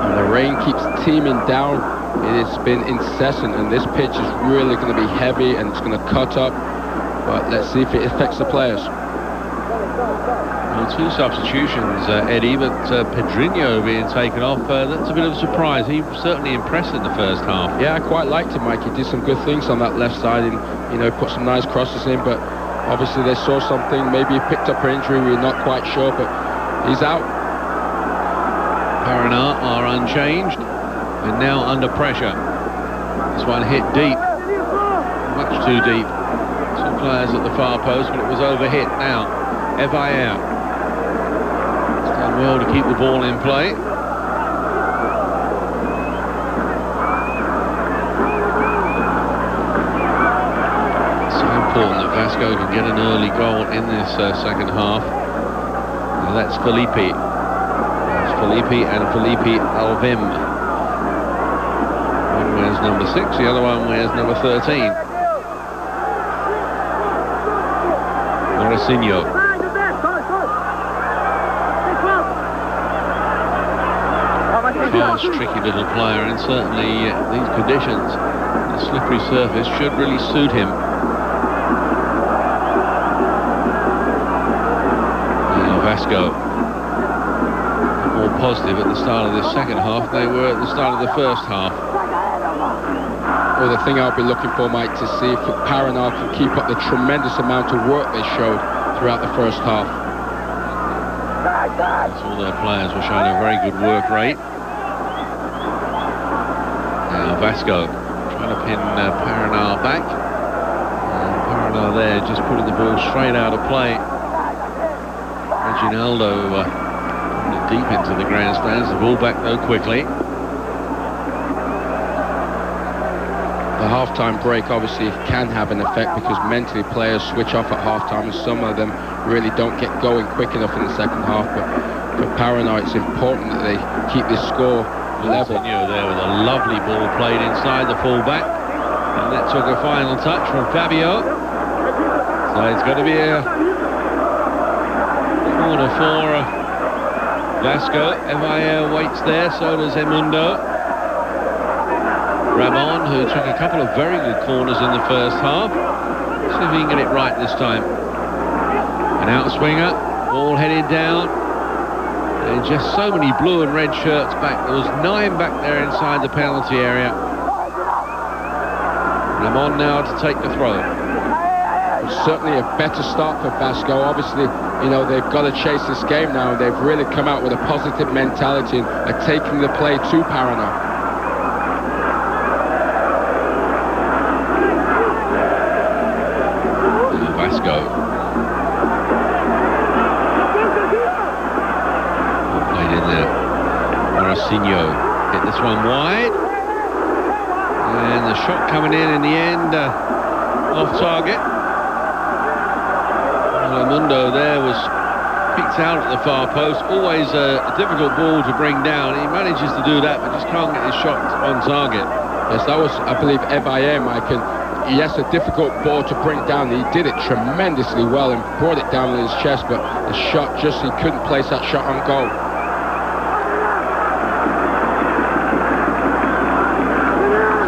And the rain keeps teeming down. It has been incessant, and this pitch is really going to be heavy and it's going to cut up. But let's see if it affects the players. Well, 2 substitutions, Eddie, but Pedrinho being taken off, that's a bit of a surprise. He certainly impressed in the first half. Yeah, I quite liked him, Mike. He did some good things on that left side and, put some nice crosses in, but obviously they saw something. Maybe he picked up an injury, we're not quite sure, but he's out. Paraná are unchanged. And now under pressure. This one hit deep, much too deep. 2 players at the far post, but it was overhit now. Evair. well to keep the ball in play. So important that Vasco can get an early goal in this second half. Now that's Felipe. That's Felipe and Felipe Alvim. One wears number 6, the other one wears number 13. Morosinho. Fast, tricky little player, and certainly these conditions, the slippery surface, should really suit him. Now Vasco, more positive at the start of this second half than they were at the start of the first half. Well, the thing I'll be looking for, Mike, to see if Paranal can keep up the tremendous amount of work they showed throughout the first half. All their players were showing a very good work rate. Now Vasco trying to pin Paranal back. Paranal there just putting the ball straight out of play. Reginaldo putting it deep into the grandstands. The ball back though quickly. The half-time break obviously can have an effect because mentally players switch off at half-time and some of them really don't get going quick enough in the second half. But for Paranal, it's important that they keep this score level. There with a lovely ball played inside the fullback, and that took a final touch from Fabio. So it's got to be a corner for Vasco. Evair waits there, so does Emundo. Ramon, who took a couple of very good corners in the first half. See if he can get it right this time. An outswinger, ball headed down. And just so many blue and red shirts back. There was 9 back there inside the penalty area. Ramon now to take the throw. It's certainly a better start for Vasco. Obviously, you know, they've got to chase this game now. They've really come out with a positive mentality and are taking the play to Paranal. Vasco. Played in there. Morosinho hit this one wide. And the shot coming in the end, off target. Mundo there was picked out at the far post. Always a difficult ball to bring down. He manages to do that, but just can't get his shot on target. Yes, that was, I believe, Evair, Mike. Yes, a difficult ball to bring down. He did it tremendously well and brought it down with his chest, but the shot, just he couldn't place that shot on goal.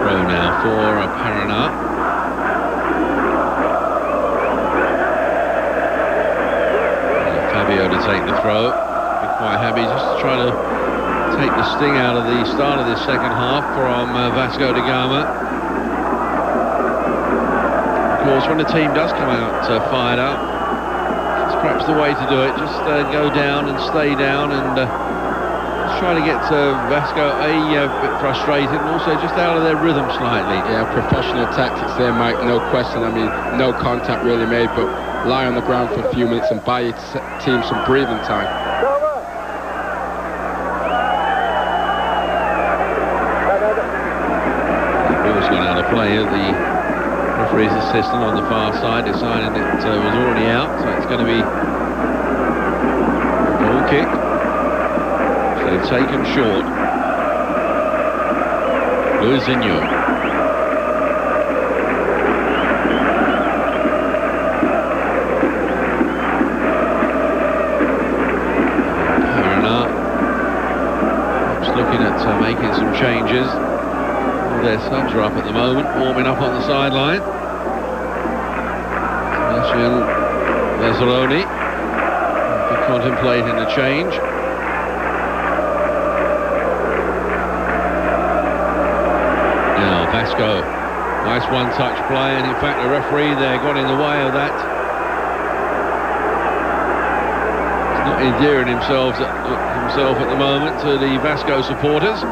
Throw now for Paranal. Fabio to take the throw. Be quite happy just to try to take the sting out of the start of this second half from Vasco da Gama. Of course, when a team does come out fired up, it's perhaps the way to do it. Just go down and stay down and just try to get Vasco a bit frustrated and also just out of their rhythm slightly. Yeah, professional tactics there, Mike, no question. I mean, no contact really made, but lie on the ground for a few minutes and buy your team some breathing time. The ball's gone out of play. The referee's assistant on the far side decided it was already out, so it's going to be a goal kick. So taken short. Luizinho. Paranal perhaps looking at making some changes. All their subs are up at the moment, warming up on the sideline. Mazzaroni contemplating a change. Now Vasco, nice one-touch play, and in fact the referee there got in the way of that. He's not endearing himself at the moment to the Vasco supporters.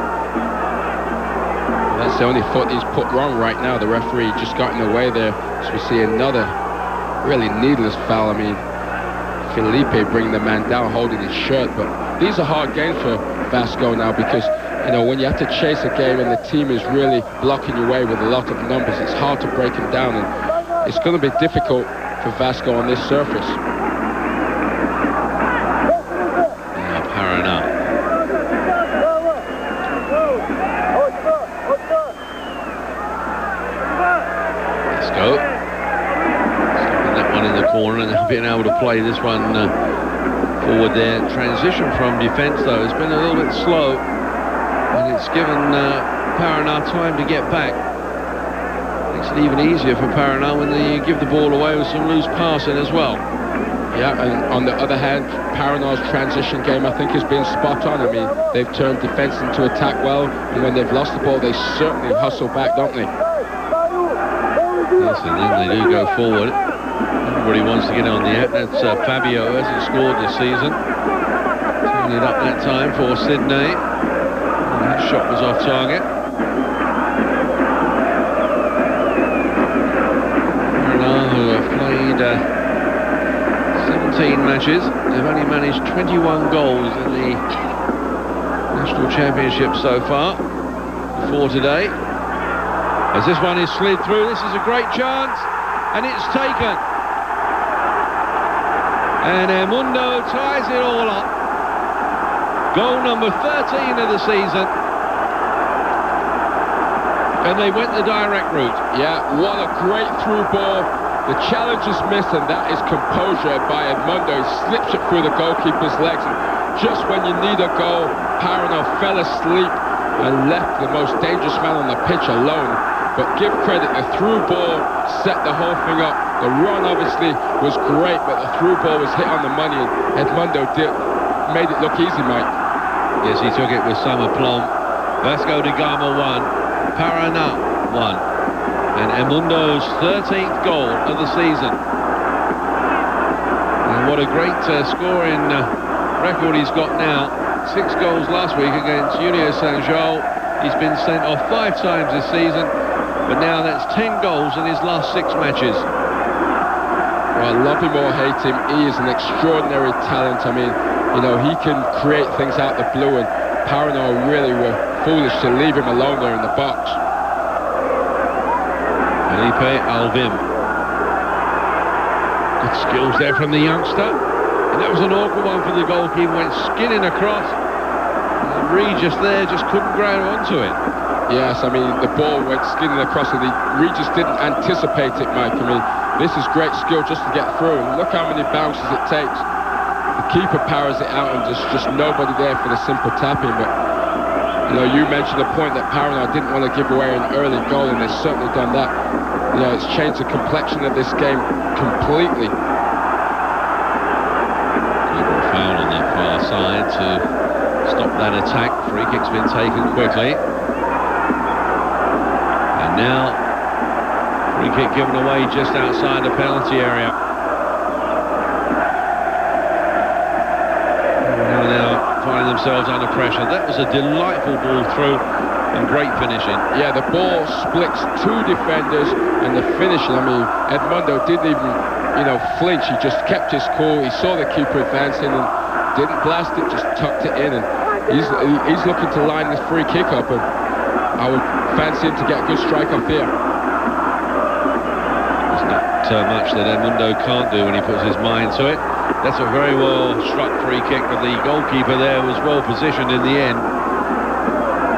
Well, that's the only foot he's put wrong right now. The referee just got in the way there, so we see another really needless foul. I mean, Felipe bringing the man down, holding his shirt, but these are hard games for Vasco now, because you know, when you have to chase a game and the team is really blocking your way with a lot of numbers, it's hard to break them down, and it's going to be difficult for Vasco on this surface. Parana. Let's go. Stopping that one in the corner and being able to play this one forward there. Transition from defence, though, has been a little bit slow, and it's given Parana time to get back. Makes it even easier for Parana when they give the ball away with some loose passing as well. Yeah, and on the other hand, Parana's transition game, I think, has been spot on. I mean, they've turned defence into attack well, and when they've lost the ball, they certainly hustle back, don't they? Yes, and then they do go forward. Everybody wants to get on the act. That's Fabio, who hasn't scored this season. Turning it up that time for Sydney. And that shot was off target. Parana, who have played 17 matches, they've only managed 21 goals in the National Championship so far, before today. As this one is slid through, this is a great chance, and it's taken. And Edmundo ties it all up. Goal number 13 of the season. And they went the direct route. Yeah, what a great through ball. The challenge is missed, and that is composure by Edmundo. He slips it through the goalkeeper's legs, and just when you need a goal, Parana fell asleep and left the most dangerous man on the pitch alone. But give credit, the through ball set the whole thing up. The run obviously was great, but the through ball was hit on the money, and Edmundo made it look easy, Mike. Yes, he took it with some aplomb. Vasco da Gama 1, Parana 1. And Edmundo's 13th goal of the season. And what a great scoring record he's got now. 6 goals last week against Union Saint-Gilles. He's been sent off 5 times this season, but now that's 10 goals in his last 6 matches. Well, love him or hate him, he is an extraordinary talent. I mean, you know, he can create things out the blue, and Parana really were foolish to leave him alone there in the box. Felipe Alvim. Good skills there from the youngster. And that was an awkward one for the goalkeeper. Went skinning across. And Regis there just couldn't grab onto it. Yes, I mean, the ball went skidding across, and Regis didn't anticipate it, Mike. I mean, this is great skill just to get through. And look how many bounces it takes. The keeper powers it out, and there's just nobody there for the simple tapping. But, you know, you mentioned the point that Parana didn't want to give away an early goal, and they've certainly done that. You know, it's changed the complexion of this game completely. Keeper foul on that far side to stop that attack. Free kick's been taken quickly. And now, free kick given away just outside the penalty area. Now finding themselves under pressure. That was a delightful ball through. And great finishing. Yeah, the ball splits 2 defenders, and the finishing, I mean, Edmundo didn't even, you know, flinch. He just kept his cool. He saw the keeper advancing and didn't blast it, just tucked it in. And he's looking to line this free kick up, and I would fancy him to get a good strike off here. There's not much that Edmundo can't do when he puts his mind to it. That's a very well struck free kick, but the goalkeeper there was well positioned in the end.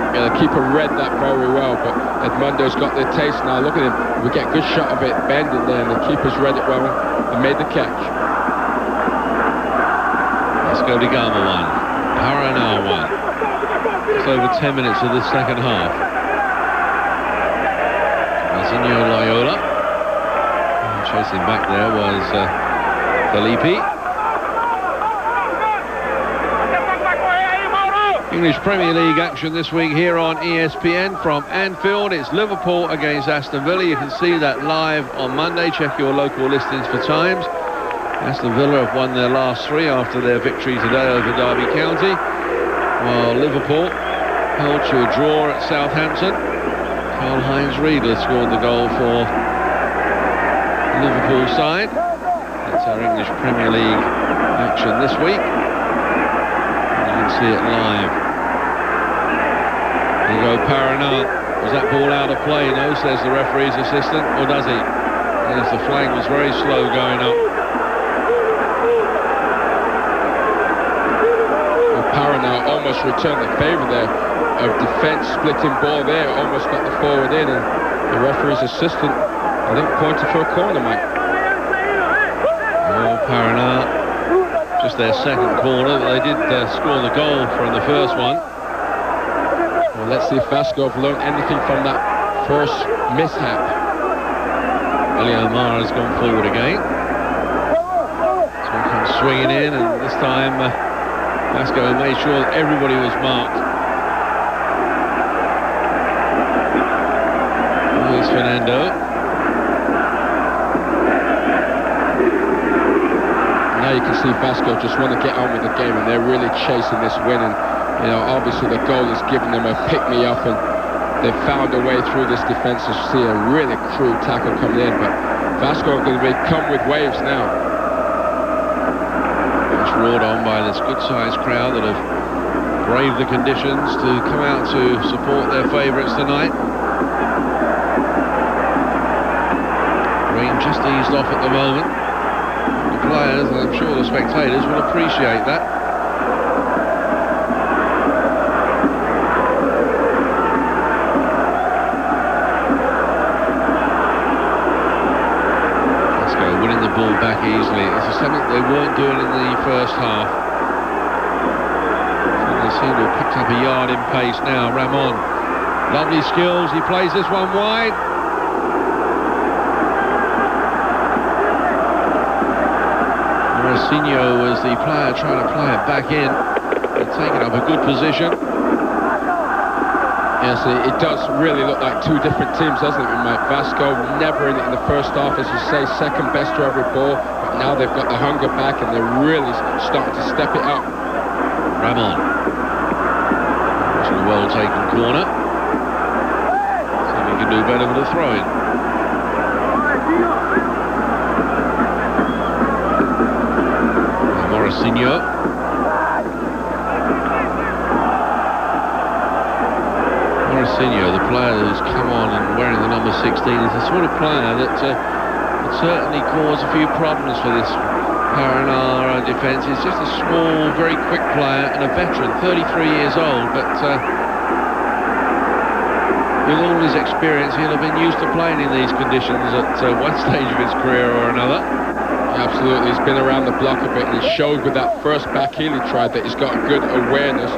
Yeah, the keeper read that very well, but Edmundo's got the taste now. Look at him. We get a good shot of it bending there, and the keeper's read it well and made the catch. Vasco da Gama 1, Parana 1. It's over 10 minutes of the second half. Mazinho Loyola. Chasing back there was Felipe. English Premier League action this week here on ESPN from Anfield. It's Liverpool against Aston Villa. You can see that live on Monday. Check your local listings for times. Aston Villa have won their last 3 after their victory today over Derby County, while Liverpool held to a draw at Southampton. Karl-Heinz Riedler scored the goal for the Liverpool side. That's our English Premier League action this week. can see it live. There you go, Paranal. Was that ball out of play? No, says the referee's assistant, or does he? Yes, the flag was very slow going up. Well, Paranal almost returned the favour there. A defence splitting ball there, almost got the forward in, and the referee's assistant, I think, pointed for a corner, Mike. Oh, Paranal, just their second corner, but they did score the goal from the first one. Well, let's see if Vasco have learned anything from that first mishap. Elio Mara's gone forward again. So he comes swinging in, and this time Vasco made sure that everybody was marked. Here's Fernando. Now you can see Vasco just want to get on with the game, and they're really chasing this win. And you know, obviously the goal has given them a pick-me-up, and they've found a way through this defence to see a really crude tackle coming in. But Vasco are going to come with waves now. It's roared on by this good-sized crowd that have braved the conditions to come out to support their favourites tonight. Rain just eased off at the moment. The players, and I'm sure the spectators, will appreciate that. Vasco winning the ball back easily. This is something they weren't doing in the first half. So they seem to have picked up a yard in pace now. Ramon, lovely skills. He plays this one wide. Morosinho was the player trying to play it back in and taking up a good position. Yes, it does really look like two different teams, doesn't it, Mike? Vasco never in it in the first half, as you say, second best to every ball, but now they've got the hunger back and they're really starting to step it up. Ramon. It's a well-taken corner. See if he can do better with a throw-in. Morosinho. Morosinho, the player who's come on and wearing the number 16, is the sort of player that would certainly cause a few problems for this Paranal defence. He's just a small, very quick player and a veteran, 33 years old, but with all his experience, he'll have been used to playing in these conditions at one stage of his career or another. Absolutely, he's been around the block a bit, and he showed with that first back heel he tried that he's got a good awareness.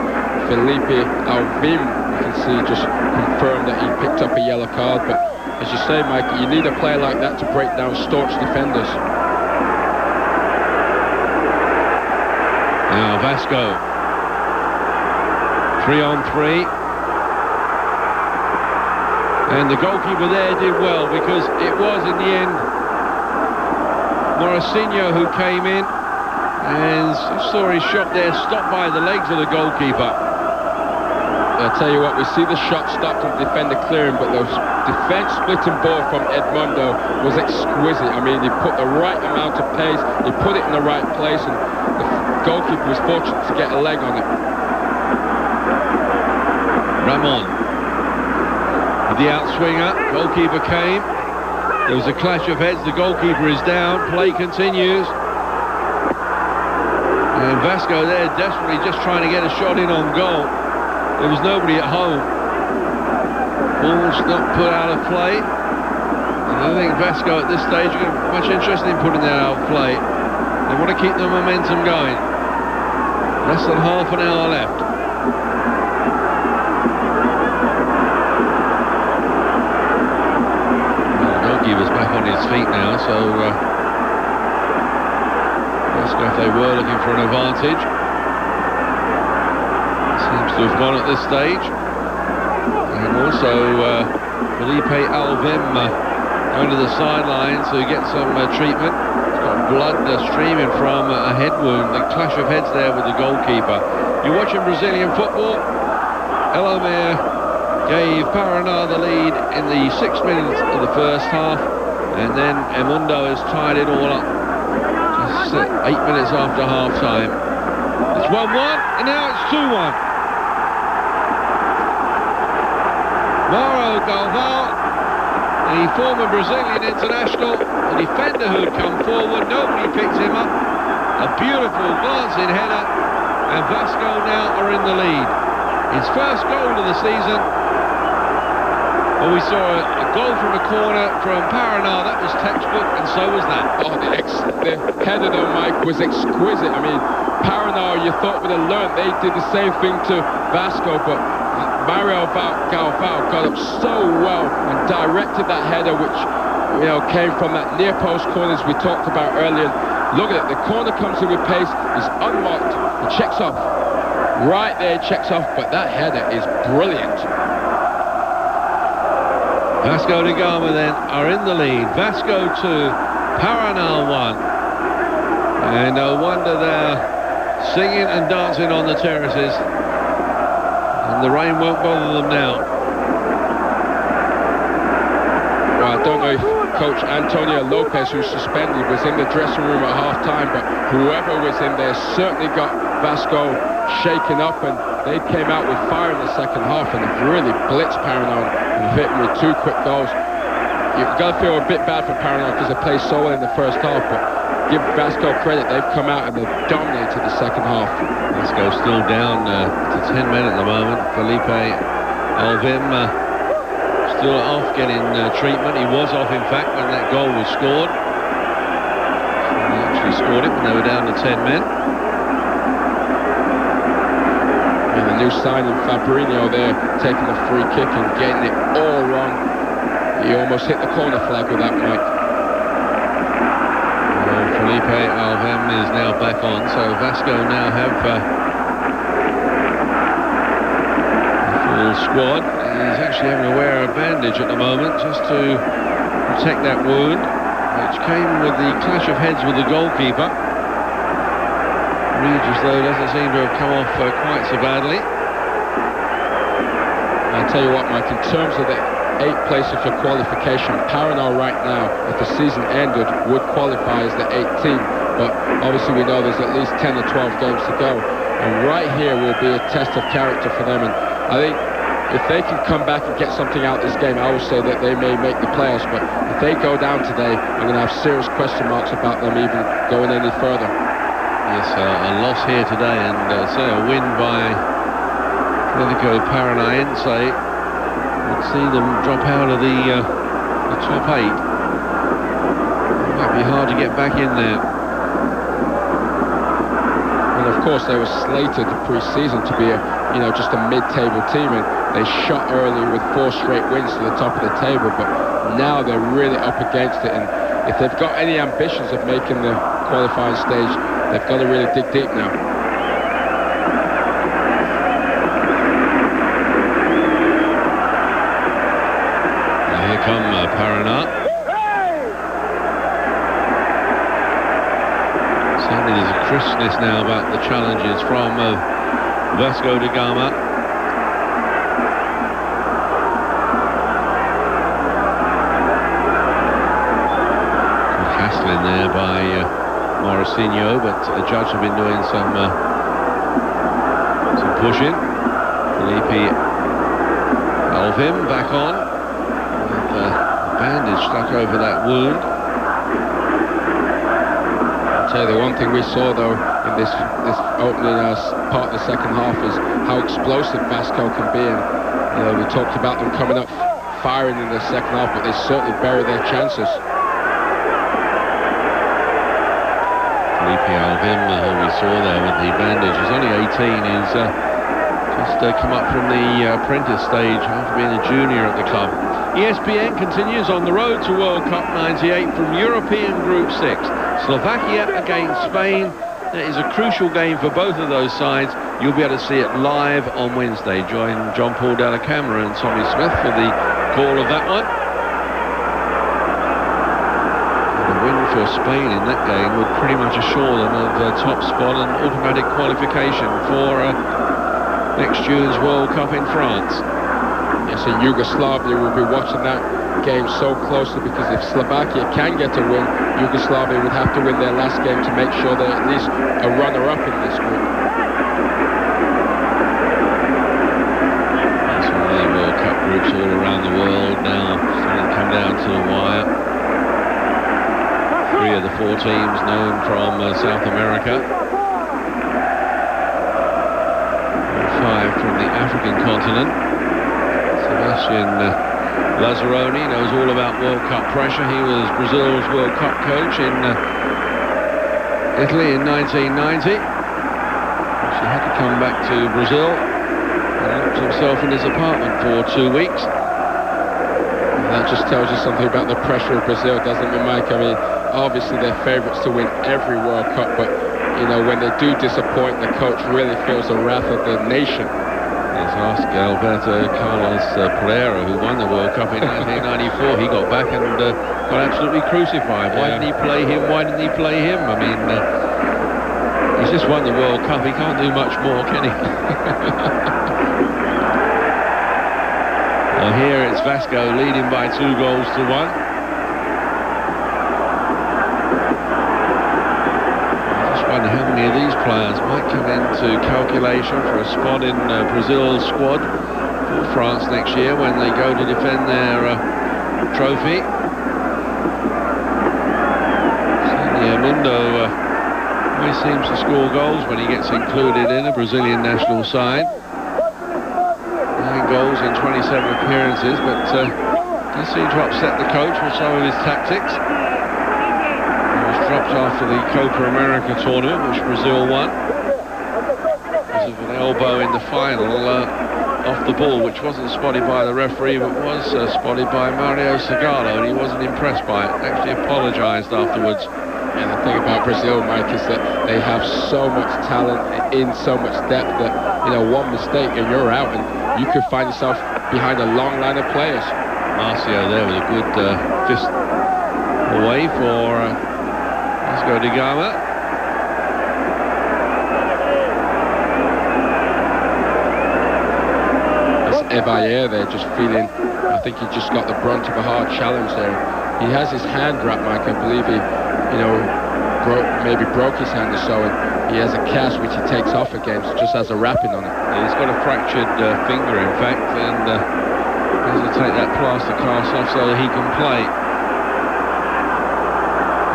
Felipe Alvim, you can see, just confirmed that he picked up a yellow card, but as you say, Mike, you need a player like that to break down staunch defenders. Now Vasco, 3-on-3, and the goalkeeper there did well, because it was in the end Morosinho who came in and saw his shot there stopped by the legs of the goalkeeper. I'll tell you what, we see the shot stopped and the defender clearing, but the defence splitting ball from Edmundo was exquisite. I mean, he put the right amount of pace, he put it in the right place, and the goalkeeper was fortunate to get a leg on it. Ramon with the outswinger, goalkeeper came. There was a clash of heads, the goalkeeper is down, play continues. And Vasco there desperately just trying to get a shot in on goal. There was nobody at home. Ball's not put out of play. And I think Vasco at this stage are much interested in putting that out of play. They want to keep the momentum going. Less than half an hour left. He was back on his feet now, so let's go if they were looking for an advantage. Seems to have gone at this stage. And also Felipe Alvim going to the sideline to get some treatment. He's got blood streaming from a head wound. The clash of heads there with the goalkeeper. You're watching Brazilian football. Elomir gave Paranal the lead in the 6 minutes of the first half, and then Edmundo has tied it all up just 8 minutes after half-time. It's 1-1, and now it's 2-1. Mauro Galvão, the former Brazilian international, the defender who had come forward, nobody picked him up. A beautiful glancing header, and Vasco now are in the lead. His first goal of the season. Well, we saw a goal from a corner from Paraná. That was textbook, and so was that. Oh, the header though, Mike, was exquisite. I mean, Paraná, you thought would have learned. They did the same thing to Vasco, but Mauro Galvão got up so well and directed that header, which, you know, came from that near post corner as we talked about earlier. Look at it, the corner comes in with pace, he's unmarked, he checks off. Right there, checks off, but that header is brilliant. Vasco da Gama then are in the lead. Vasco 2, Paraná 1. And no wonder they're singing and dancing on the terraces. And the rain won't bother them now. Well, I don't know if Coach Antonio Lopez, who's suspended, was in the dressing room at half-time, but whoever was in there certainly got Vasco shaken up, and they came out with fire in the second half and really blitzed Paraná and hit him with 2 quick goals. You've got to feel a bit bad for Paraná because they played so well in the first half, but give Vasco credit, they've come out and they've dominated the second half. Vasco still down to 10 men at the moment. Felipe Alvim still off getting treatment. He was off, in fact, when that goal was scored. He actually scored it when they were down to 10 men. And the new signing, Fabinho, there, taking the free kick and getting it all wrong. He almost hit the corner flag with that, Mike. Well, Felipe Alvim is now back on, so Vasco now have a full squad. He's actually having to wear a bandage at the moment just to protect that wound, which came with the clash of heads with the goalkeeper. Regis, though, doesn't seem to have come off quite so badly. I'll tell you what, Mike, in terms of the 8 places for qualification, Paraná right now, if the season ended, would qualify as the 8th team. But obviously we know there's at least 10 or 12 games to go. And right here will be a test of character for them. And I think if they can come back and get something out of this game, I would say that they may make the playoffs. But if they go down today, I'm going to have serious question marks about them even going any further. Yes, a loss here today, and say a win by Atlético Paranaense would see them drop out of the top 8. It might be hard to get back in there. And of course, they were slated pre-season to be just a mid-table team, and they shot early with 4 straight wins to the top of the table. But now they're really up against it, and if they've got any ambitions of making the qualifying stage, they've got to really dig deep now. And here come Paraná. Certainly there's a crispness now about the challenges from Vasco da Gama. Hassling there by Mauricinho, but the judge have been doing some pushing. Felipe Alvim back on with a bandage stuck over that wound. I'll tell you, the one thing we saw though in this opening part of the second half is how explosive Vasco can be, and we talked about them coming up firing in the second half, but they certainly bury their chances. Felipe Alvim, who we saw there with the bandage, is only 18. He's just come up from the apprentice stage after being a junior at the club. ESPN continues on the road to World Cup '98 from European Group 6. Slovakia against Spain. That is a crucial game for both of those sides. You'll be able to see it live on Wednesday. Join John Paul Della Camera and Tommy Smith for the call of that one. For Spain in that game would pretty much assure them of top spot and automatic qualification for next June's World Cup in France. Yes, and Yugoslavia will be watching that game so closely, because if Slovakia can get a win, Yugoslavia would have to win their last game to make sure they're at least a runner-up in this group. to the wire. 3 of the 4 teams known from South America. 5 from the African continent. Sebastian Lazzaroni knows all about World Cup pressure. He was Brazil's World Cup coach in Italy in 1990. He had to come back to Brazil and locked himself in his apartment for 2 weeks. That just tells you something about the pressure of Brazil, doesn't it, Mike? I mean, obviously they're favourites to win every World Cup, but, you know, when they do disappoint, the coach really feels the wrath of the nation. Let's ask Alberto Carlos Pereira, who won the World Cup in 1994. He got back and got absolutely crucified. Why didn't he play him? Why didn't he play him? I mean, he's just won the World Cup. He can't do much more, can he? Well, here it's Vasco leading by 2 goals to 1. I just wonder how many of these players might come into calculation for a spot in Brazil's squad for France next year when they go to defend their trophy. Mundo always seems to score goals when he gets included in a Brazilian national side. 9 goals in 27 appearances, but he seemed to upset the coach with some of his tactics. He was dropped after the Copa America tournament, which Brazil won, because of an elbow in the final off the ball, which wasn't spotted by the referee, but was spotted by Mario Zagallo, and he wasn't impressed by it. Actually apologised afterwards. And the thing about Brazil, Mike, is that they have so much talent in so much depth that, you know, one mistake and you're out, and you could find yourself behind a long line of players. Marcio there with a good fist away for Vasco da Gama. That's Evayer there, just feeling, I think he just got the brunt of a hard challenge there. He has his hand wrapped, Mike. I believe he, you know, maybe broke his hand or so, and he has a cast which he takes off again, so just has a wrapping on it. He's got a fractured finger, in fact, and has to take that plaster cast off so that he can play.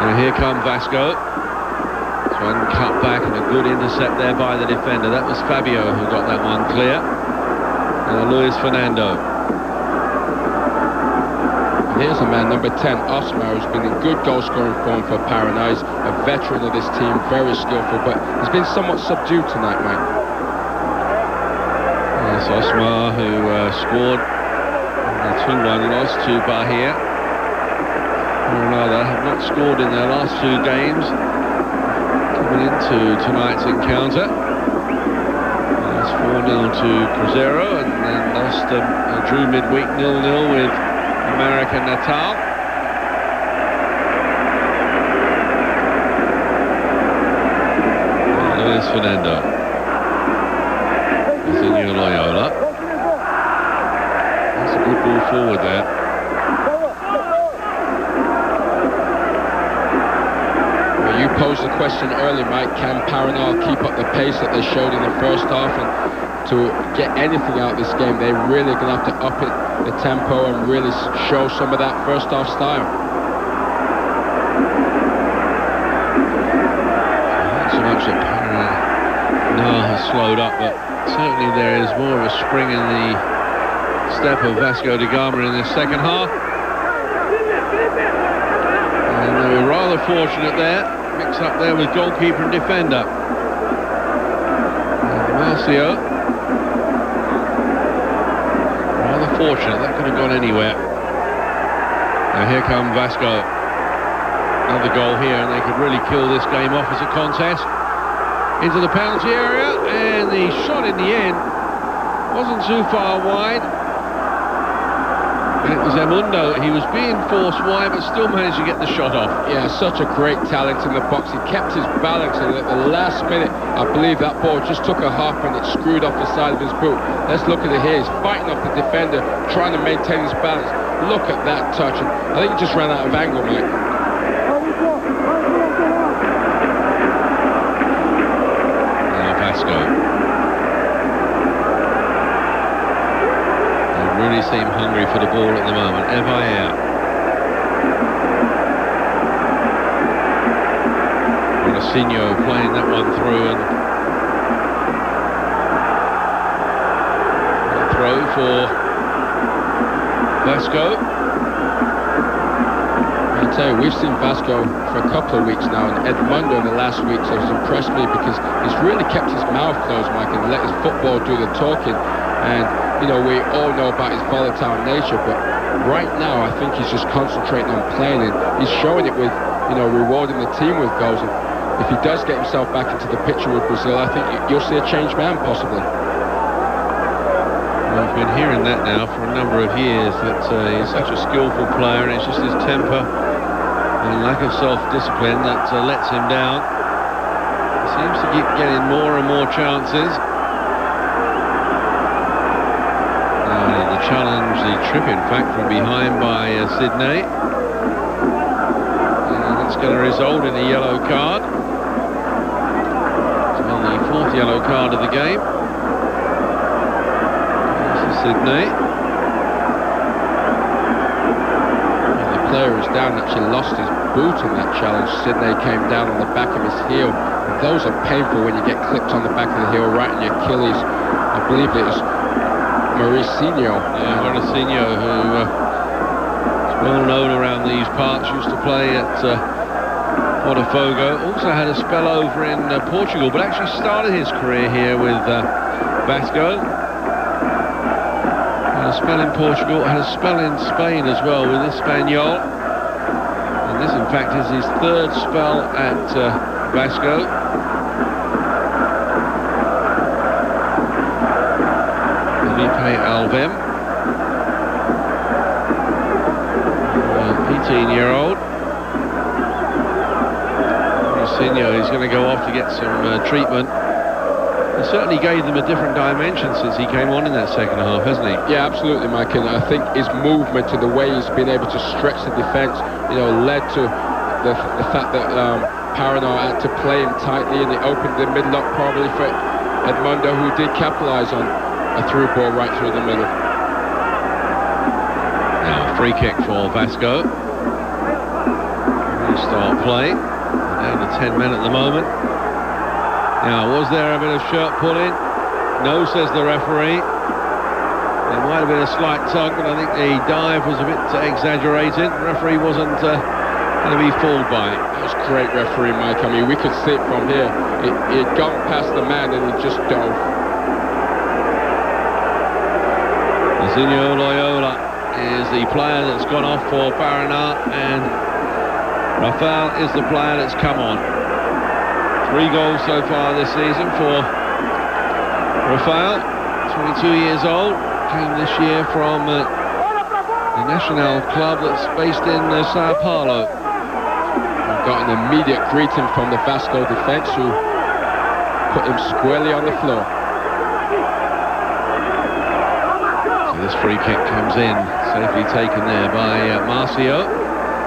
And here come Vasco. This one cut back and a good intercept there by the defender. That was Fabio who got that one clear. And Luis Fernando. Here's a man, number 10, Osmar, who's been in good goal-scoring form for Paranhães, a veteran of this team, very skillful, but he's been somewhat subdued tonight, Mike. Yes, Osmar, who scored a 2-1 loss to Bahia. Granada have not scored in their last 2 games coming into tonight's encounter. It's 4-0 to Cruzeiro, and then lost drew midweek 0-0 with American Natal. Luis Fernando. Zinho Loyola. That's a good ball forward there. Well, you posed the question earlier, Mike, can Paranhães keep up the pace that they showed in the first half? And to get anything out of this game, they're really going to have to up it, the tempo, and really show some of that first half style. Not so much that Paranhães has slowed up, but certainly there is more of a spring in the step of Vasco da Gama in this second half. And they were rather fortunate there, mix up there with goalkeeper and defender. Marcio, rather fortunate, that could have gone anywhere. Now here come Vasco. Another goal here, and they could really kill this game off as a contest. Into the penalty area, and the shot in the end wasn't too far wide. And it was Emundo. He was being forced wide, but still managed to get the shot off. Yeah, such a great talent in the box. He kept his balance, and at the last minute, I believe that ball just took a hop and it screwed off the side of his boot. Let's look at it here. He's fighting off the defender, trying to maintain his balance. Look at that touch. And I think he just ran out of angle, mate. Vasco. They really seem hungry for the ball at the moment. Evayer. Marcinho playing that one through, and a throw for Vasco. I tell you, we've seen Vasco for a couple of weeks now, and Edmundo in the last weeks has impressed me because he's really kept his mouth closed, Mike, and let his football do the talking. And you know, we all know about his volatile nature, but right now I think he's just concentrating on playing, and he's showing it with, you know, rewarding the team with goals. And if he does get himself back into the picture with Brazil, I think you'll see a changed man possibly. We've been hearing that now for a number of years, that he's such a skillful player, and it's just his temper and lack of self-discipline that lets him down. He seems to keep getting more and more chances. The challenge, the trip in fact from behind by Sydney, and that's going to result in a yellow card. It's on the 4th yellow card of the game. Sydney. And the player who's down actually lost his boot in that challenge. Sydney came down on the back of his heel. And those are painful when you get clipped on the back of the heel, right in your Achilles. I believe it was Marcinho. Yeah, Marcinho, who is well known around these parts, used to play at Botafogo. Also had a spell over in Portugal, but actually started his career here with Vasco. A spell in Portugal, had a spell in Spain as well with Espanyol, and this in fact is his 3rd spell at Vasco. Felipe Alvim, 18-year-old. Marcinho is going to go off to get some treatment. He certainly gave them a different dimension since he came on in that second half, hasn't he? Yeah, absolutely, Mike. And I think his movement and the way he's been able to stretch the defence, you know, led to the fact that Paranhão had to play him tightly, and it opened the middle up probably for Edmundo, who did capitalise on a through ball right through the middle. Now, free kick for Vasco. Restart play. Down to 10 men at the moment. Now, was there a bit of shirt pulling? No, says the referee. There might have been a slight tug, but I think the dive was a bit exaggerated. The referee wasn't going to be fooled by it. That was great referee, Mike. I mean, we could see it from here. It had gone past the man and he just dove. Marcinho Loyola is the player that's gone off for Paranhão, and Rafael is the player that's come on. 3 goals so far this season for Rafael, 22 years old, came this year from the Nacional club that's based in Sao Paulo. We've got an immediate greeting from the Vasco defence, who put him squarely on the floor. So this free kick comes in, safely taken there by Marcio.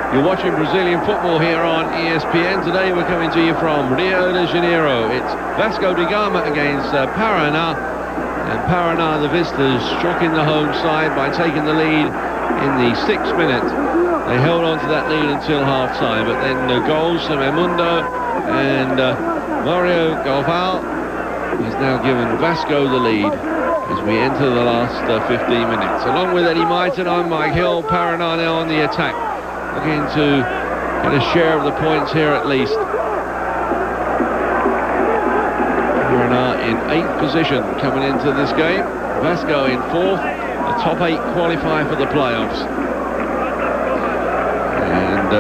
You're watching Brazilian football here on ESPN. Today we're coming to you from Rio de Janeiro. It's Vasco da Gama against Paranhão. And Paranhão, the visitors, shocking the home side by taking the lead in the 6th minute. They held on to that lead until half-time, but then the goals from Edmundo and Mario Galvão has now given Vasco the lead as we enter the last 15 minutes. Along with Eddie Maitan, I'm Mike Hill. Paranhão now on the attack, looking to get a share of the points here at least. Paranhão in 8th position coming into this game. Vasco in 4th. The top 8 qualify for the playoffs. And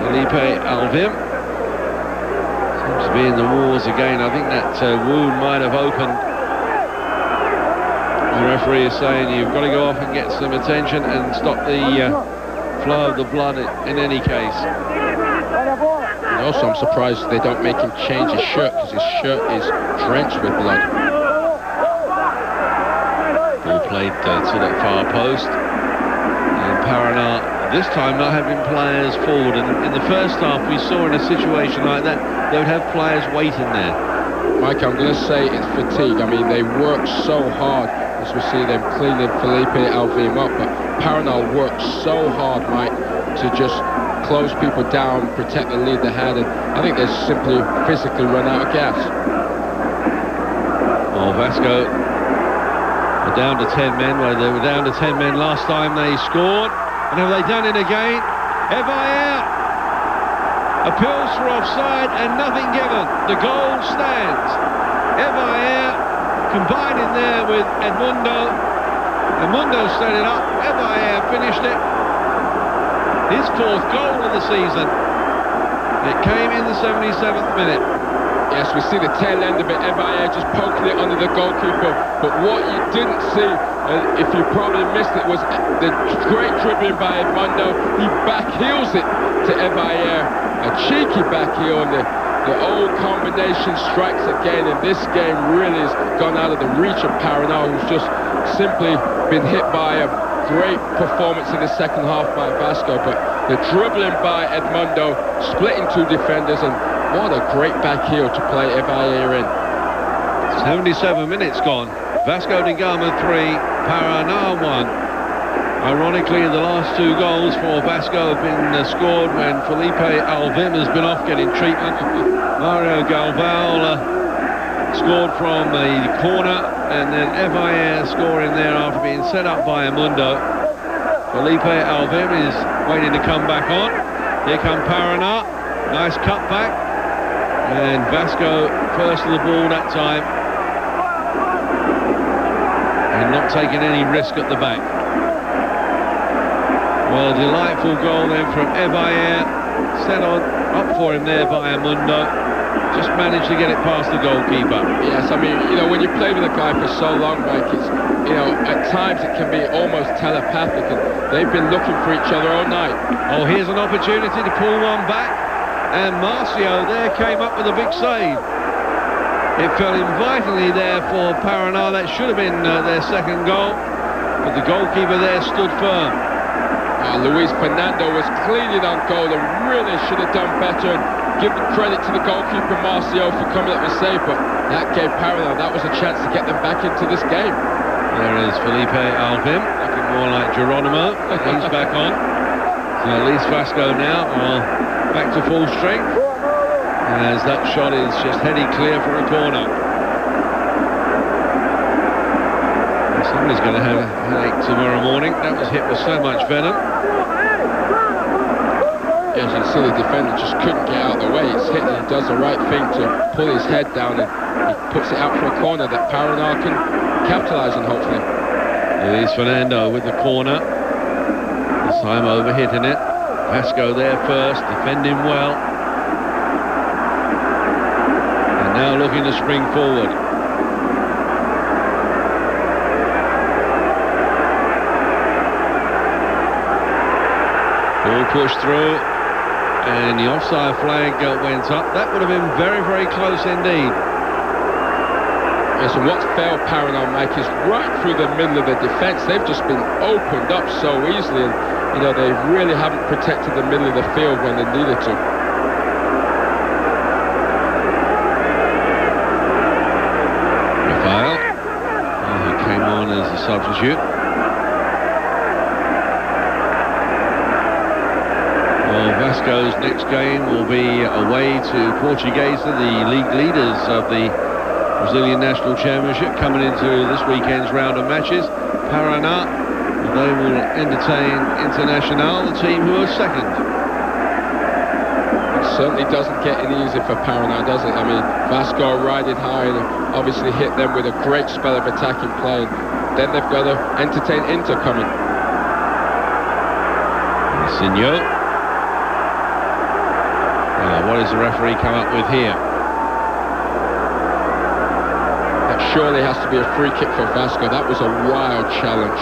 Felipe Alvim seems to be in the wars again. I think that wound might have opened. The referee is saying you've got to go off and get some attention and stop the flow of the blood in any case. And also I'm surprised they don't make him change his shirt, because his shirt is drenched with blood. Ball played to that far post, and Paranhão this time not having players forward, and in the first half we saw in a situation like that they would have players waiting there. Mike, I'm going to say it's fatigue. I mean, they work so hard as we see them cleaning Felipe Alvim up. But Paranal worked so hard, Mike, to just close people down, protect the lead they had, and I think they simply physically run out of gas. Well, Vasco are down to 10 men. Well, they were down to 10 men last time they scored. And have they done it again? Evayer appeals for offside and nothing given. The goal stands. Evayer combined in there with Edmundo. Edmundo set it up. Evayer finished it. His 4th goal of the season. It came in the 77th minute. Yes, we see the tail end of it. Evayer just poking it under the goalkeeper. But what you didn't see, if you probably missed it, was the great dribbling by Edmundo. He backheels it to Evayer. A cheeky backheel, and the old combination strikes again. And this game really has gone out of the reach of Paranal, who's just simply been hit by a great performance in the second half by Vasco. But the dribbling by Edmundo, splitting 2 defenders, and what a great back heel to play Evayer in. 77 minutes gone. Vasco da Gama 3, Paranal 1. Ironically, the last 2 goals for Vasco have been scored when Felipe Alvim has been off getting treatment. Mario Galval scored from the corner, and then Evayer scoring there after being set up by Edmundo. Felipe Alvim is waiting to come back on. Here come Paranal. Nice cutback. And Vasco first to the ball that time. And not taking any risk at the back. Well, a delightful goal then from Evayer. Set on up for him there by Edmundo. Just managed to get it past the goalkeeper. Yes, I mean, you know, when you play with a guy for so long, Mike, it's, you know, at times it can be almost telepathic, and they've been looking for each other all night. Oh, here's an opportunity to pull one back, and Marcio there came up with a big save. It fell invitingly there for Paranal. That should have been their 2nd goal, but the goalkeeper there stood firm. Luis Fernando was cleanly on goal and really should have done better. Give credit to the goalkeeper Marcio for coming up with a save, but that gave Paranal, that was a chance to get them back into this game. There is Felipe Alvim, looking more like Geronimo. He's back on. So at least Vasco now are back to full strength, as that shot is just heading clear for a corner. Well, somebody's going to have a headache tomorrow morning. That was hit with so much venom. As you see, the defender just couldn't get out of the way. It's hit, and he does the right thing to pull his head down, and he puts it out for a corner that Paranal can capitalise on, hopefully. Luis Fernando with the corner. This time overhitting it. Vasco there first, defending well. And now looking to spring forward. Ball pushed through. And the offside flag went up. That would have been very, very close indeed. Yes, and what's failed Paranal, Mike, is right through the middle of the defence. They've just been opened up so easily, and you know, they really haven't protected the middle of the field when they needed to. Rafael, he came on as a substitute. Vasco's next game will be away to Portuguesa, the league leaders of the Brazilian National Championship, coming into this weekend's round of matches. Paraná, they will entertain Internacional, the team who are 2nd. It certainly doesn't get any easier for Paraná, does it? I mean, Vasco are riding high and obviously hit them with a great spell of attacking play. Then they've got to entertain Inter coming. Signor. What does the referee come up with here? That surely has to be a free kick for Vasco. That was a wild challenge.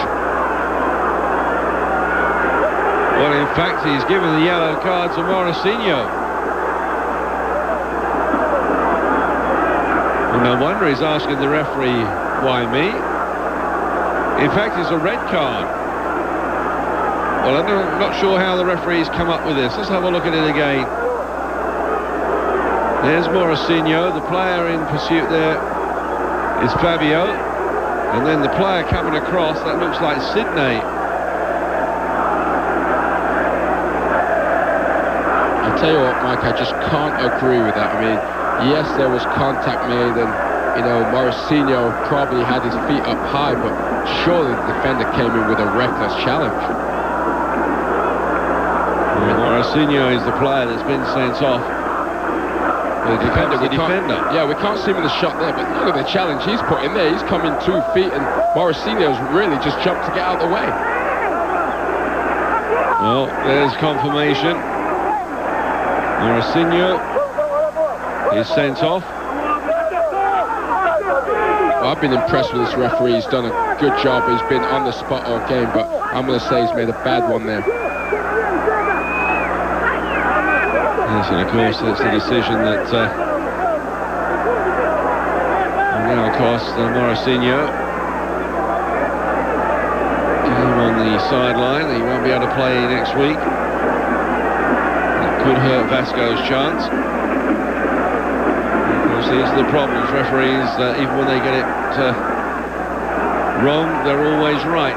Well, in fact, he's given the yellow card to Mauricinho. Well, no wonder he's asking the referee, why me? In fact, it's a red card. Well, I'm not sure how the referee's come up with this. Let's have a look at it again. There's Mauricinho, the player in pursuit there is Fabio. And then the player coming across, that looks like Sydney. I'll tell you what, Mike, I just can't agree with that. I mean, yes, there was contact made, and, you know, Morosino probably had his feet up high, but surely the defender came in with a reckless challenge. Yeah, Morosino is the player that's been sent off. The defender. Yeah, we can't see him in the shot there, but look at the challenge he's put in there. He's come in 2 feet, and Morosino's really just jumped to get out of the way. Well, there's confirmation. Morosino is sent off. Well, I've been impressed with this referee. He's done a good job. He's been on the spot all game, but I'm going to say he's made a bad one there. Yes, and of course that's the decision that will now cost Morosino. Game on the sideline. He won't be able to play next week. That could hurt Vasco's chance. Of course, these are the problems. Referees, even when they get it wrong, they're always right.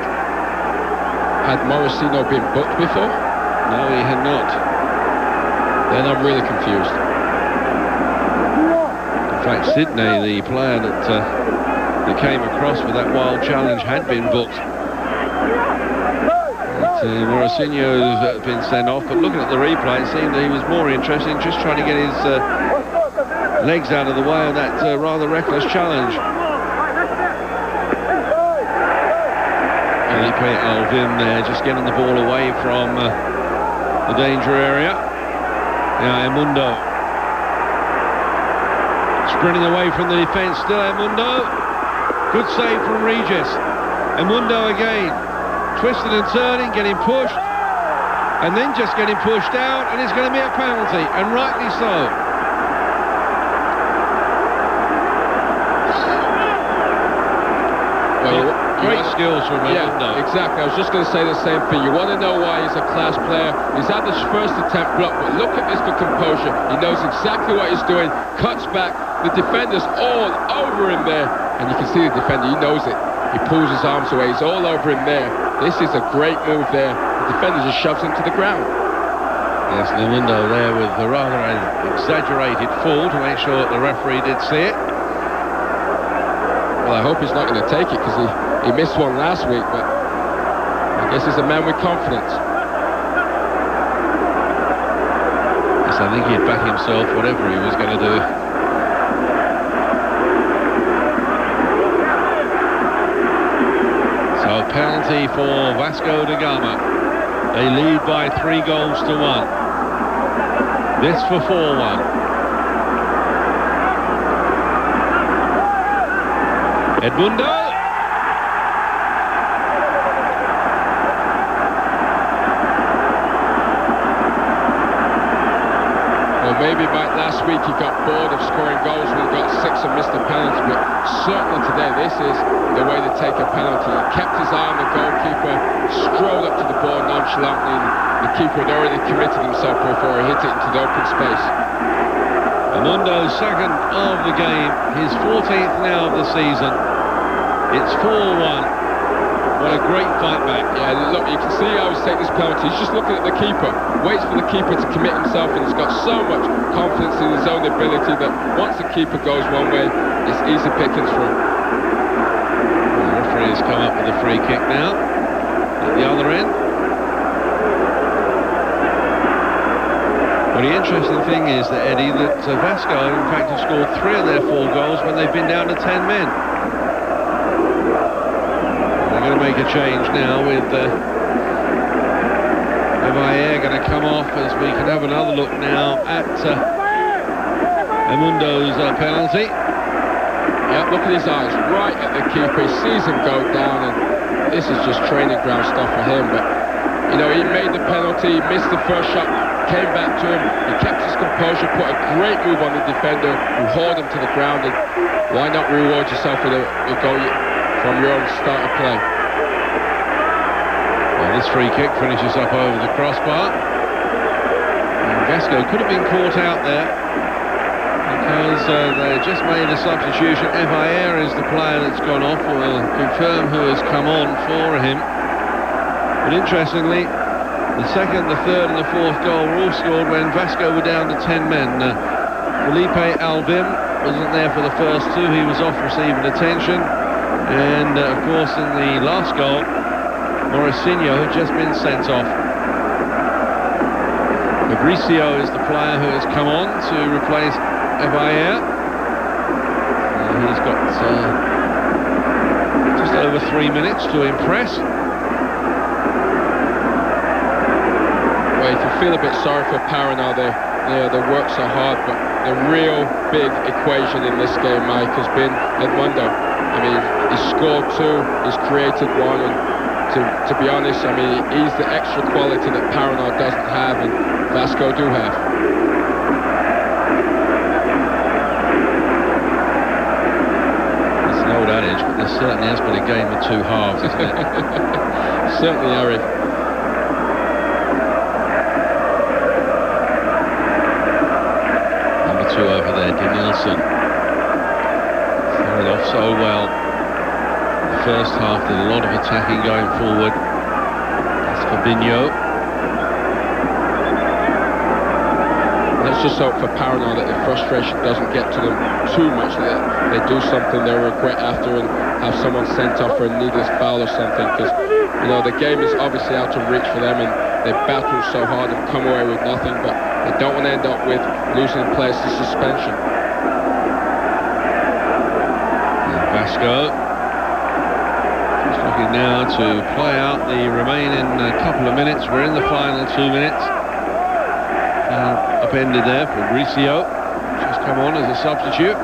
Had Morosino been booked before? No, he had not. Then I'm really confused. In fact, Sydney, the player that came across with that wild challenge, had been booked. Morosino's been sent off, but looking at the replay, it seemed that he was more interested in just trying to get his legs out of the way of that rather reckless challenge. Felipe Alvim there, just getting the ball away from the danger area. Now Emundo sprinting away from the defence, still Emundo. Good save from Regis. Emundo again, twisting and turning, getting pushed, and then just getting pushed out, and it's going to be a penalty, and rightly so. Well, great skills from Emundo. Yeah, exactly. I was just going to say the same thing. You want to know why he's a class player. He's had this first attempt blocked, but look at Mr. Composure. He knows exactly what he's doing. Cuts back. The defender's all over him there. And you can see the defender, he knows it. He pulls his arms away. He's all over him there. This is a great move there. The defender just shoves him to the ground. Yes, Emundo there with a rather exaggerated fall to make sure that the referee did see it. Well, I hope he's not going to take it, because he missed one last week, but I guess he's a man with confidence. Yes, I think he'd back himself whatever he was going to do. So penalty for Vasco da Gama. They lead by 3 goals to 1. This for 4-1. Edmundo. Well, maybe last week he got bored of scoring goals when he got 6 and missed a penalty, but certainly today this is the way to take a penalty. He kept his eye on the goalkeeper, strolled up to the ball nonchalantly, and the keeper had already committed himself before he hit it into the open space. Edmundo's second of the game, his 14th now of the season. It's 4-1. What a great fight back. Yeah, look, you can see how he's taking this penalty. He's just looking at the keeper, waits for the keeper to commit himself, and he's got so much confidence in his own ability that once the keeper goes one way, it's easy pickings for him. Well, the referee has come up with a free kick now at the other end. Well, the interesting thing is that, Eddie, that Vasco, in fact, have scored 3 of their 4 goals when they've been down to 10 men. They're going to make a change now with Evayer going to come off, as we can have another look now at Emundo's penalty. Yeah, look at his eyes, right at the keeper. He sees him go down, and this is just training ground stuff for him. But, you know, he made the penalty, he missed the first shot, came back to him, he kept his composure, put a great move on the defender who hauled him to the ground, and why not reward yourself with a goal from your own start of play? Well, this free kick finishes up over the crossbar. And Vasco could have been caught out there. because they just made a substitution. Evair is the player that's gone off. We'll confirm who has come on for him. But interestingly, the second, the third and the fourth goal were all scored when Vasco were down to 10 men. Felipe Alvim wasn't there for the first two. He was off receiving attention. And, of course, in the last goal, Mauricinho had just been sent off. Fabricio is the player who has come on to replace Evair. He's got just over 3 minutes to impress. Well, you can feel a bit sorry for Paranal there. They work so hard, but the real big equation in this game, Mike, has been Edmundo. I mean, he's scored two, he's created one, and to be honest, I mean, he's the extra quality that Paranal doesn't have and Vasco do have. It's an old adage, but there certainly has been a game of two halves, isn't it? Certainly, Harry. Number two over there, Danielson. Started off so well. The first half did a lot of attacking going forward. That's Fabinho. Let's just hope for Paranal that the frustration doesn't get to them too much, that they do something they'll regret after and have someone sent off for a needless foul or something, because, you know, the game is obviously out of reach for them and they battled so hard and come away with nothing, but they don't want to end up with losing players to suspension. And Vasco is looking now to play out the remaining couple of minutes. We're in the final 2 minutes. Upended there, Fabricio just come on as a substitute.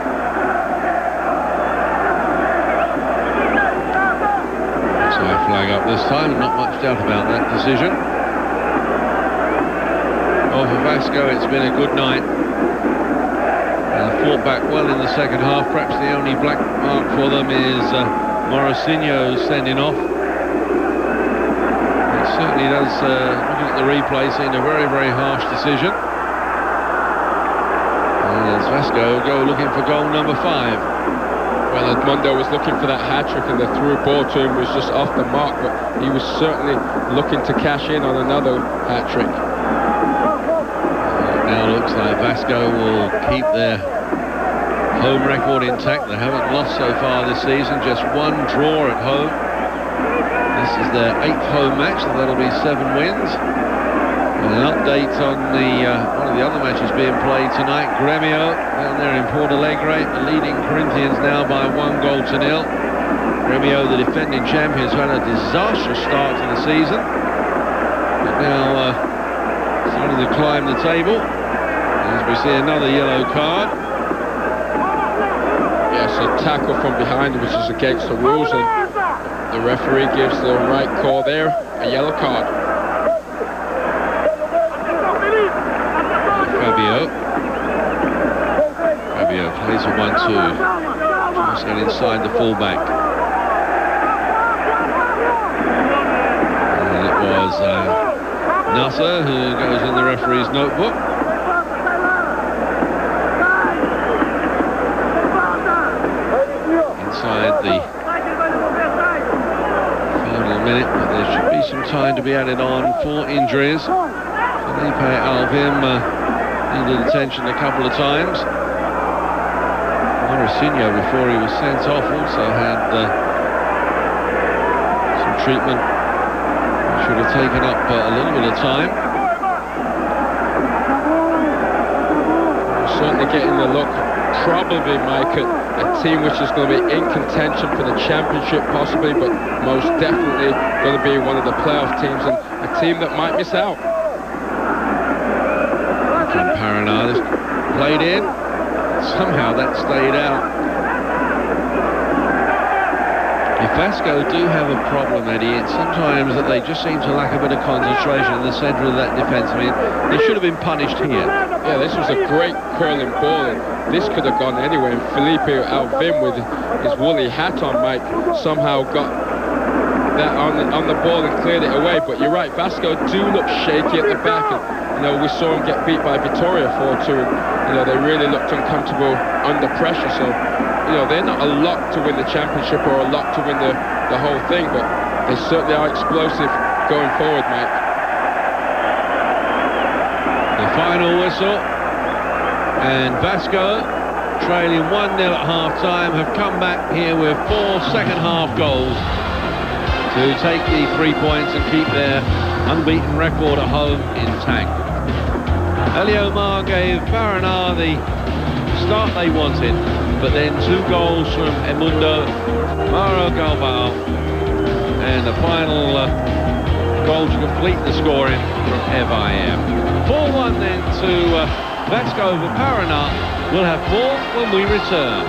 So a flag up this time, not much doubt about that decision. Oh, for Vasco, it's been a good night. Fought back well in the second half. Perhaps the only black mark for them is Mauricinho sending off. It certainly does, looking at the replay, seem a very, very harsh decision. As Vasco go looking for goal number 5. Well, Edmundo was looking for that hat-trick and the through ball to him was just off the mark, but he was certainly looking to cash in on another hat-trick. Now looks like Vasco will keep their home record intact. They haven't lost so far this season, just one draw at home. This is their 8th home match, so that'll be 7 wins. And an update on the one of the other matches being played tonight. Gremio down there in Porto Alegre, leading Corinthians now by 1-0. Gremio, the defending champions, who had a disastrous start to the season, but now starting to climb the table. As we see another yellow card. Yes, a tackle from behind, which is against the rules, and the referee gives the right call there, a yellow card. Fabio plays a 1-2. Tries to get inside the fullback. And it was Nasser who goes in the referee's notebook. Inside the final minute, but there should be some time to be added on for injuries. Felipe Alvim needed attention a couple of times. Mauricinho, before he was sent off, also had some treatment. Should have taken up a little bit of time. Certainly getting the look, probably, Mike, at a team which is going to be in contention for the championship possibly, but most definitely going to be one of the playoff teams and a team that might miss out. From Paranal played in, somehow that stayed out. If Vasco do have a problem, Eddie, it's sometimes that they just seem to lack a bit of concentration in the centre of that defence. I mean, they should have been punished here. Yeah, this was a great curling ball, and this could have gone anywhere. And Felipe Alvim, with his woolly hat on, Mike, somehow got that on the ball and cleared it away. But you're right, Vasco do look shaky at the back, and we saw him get beat by Vitoria 4-2. They really looked uncomfortable under pressure. So they're not a lock to win the championship or a lock to win the whole thing, but they certainly are explosive going forward, Mike. The final whistle, and Vasco, trailing 1-0 at half-time, have come back here with 4 second-half goals to take the 3 points and keep their unbeaten record at home intact. Elio Mar gave Paraná the start they wanted, but then 2 goals from Edmundo, Mauro Galvão, and the final goal to complete the scoring from FIM. 4-1 then to Vasco over Paraná. We'll have more when we return.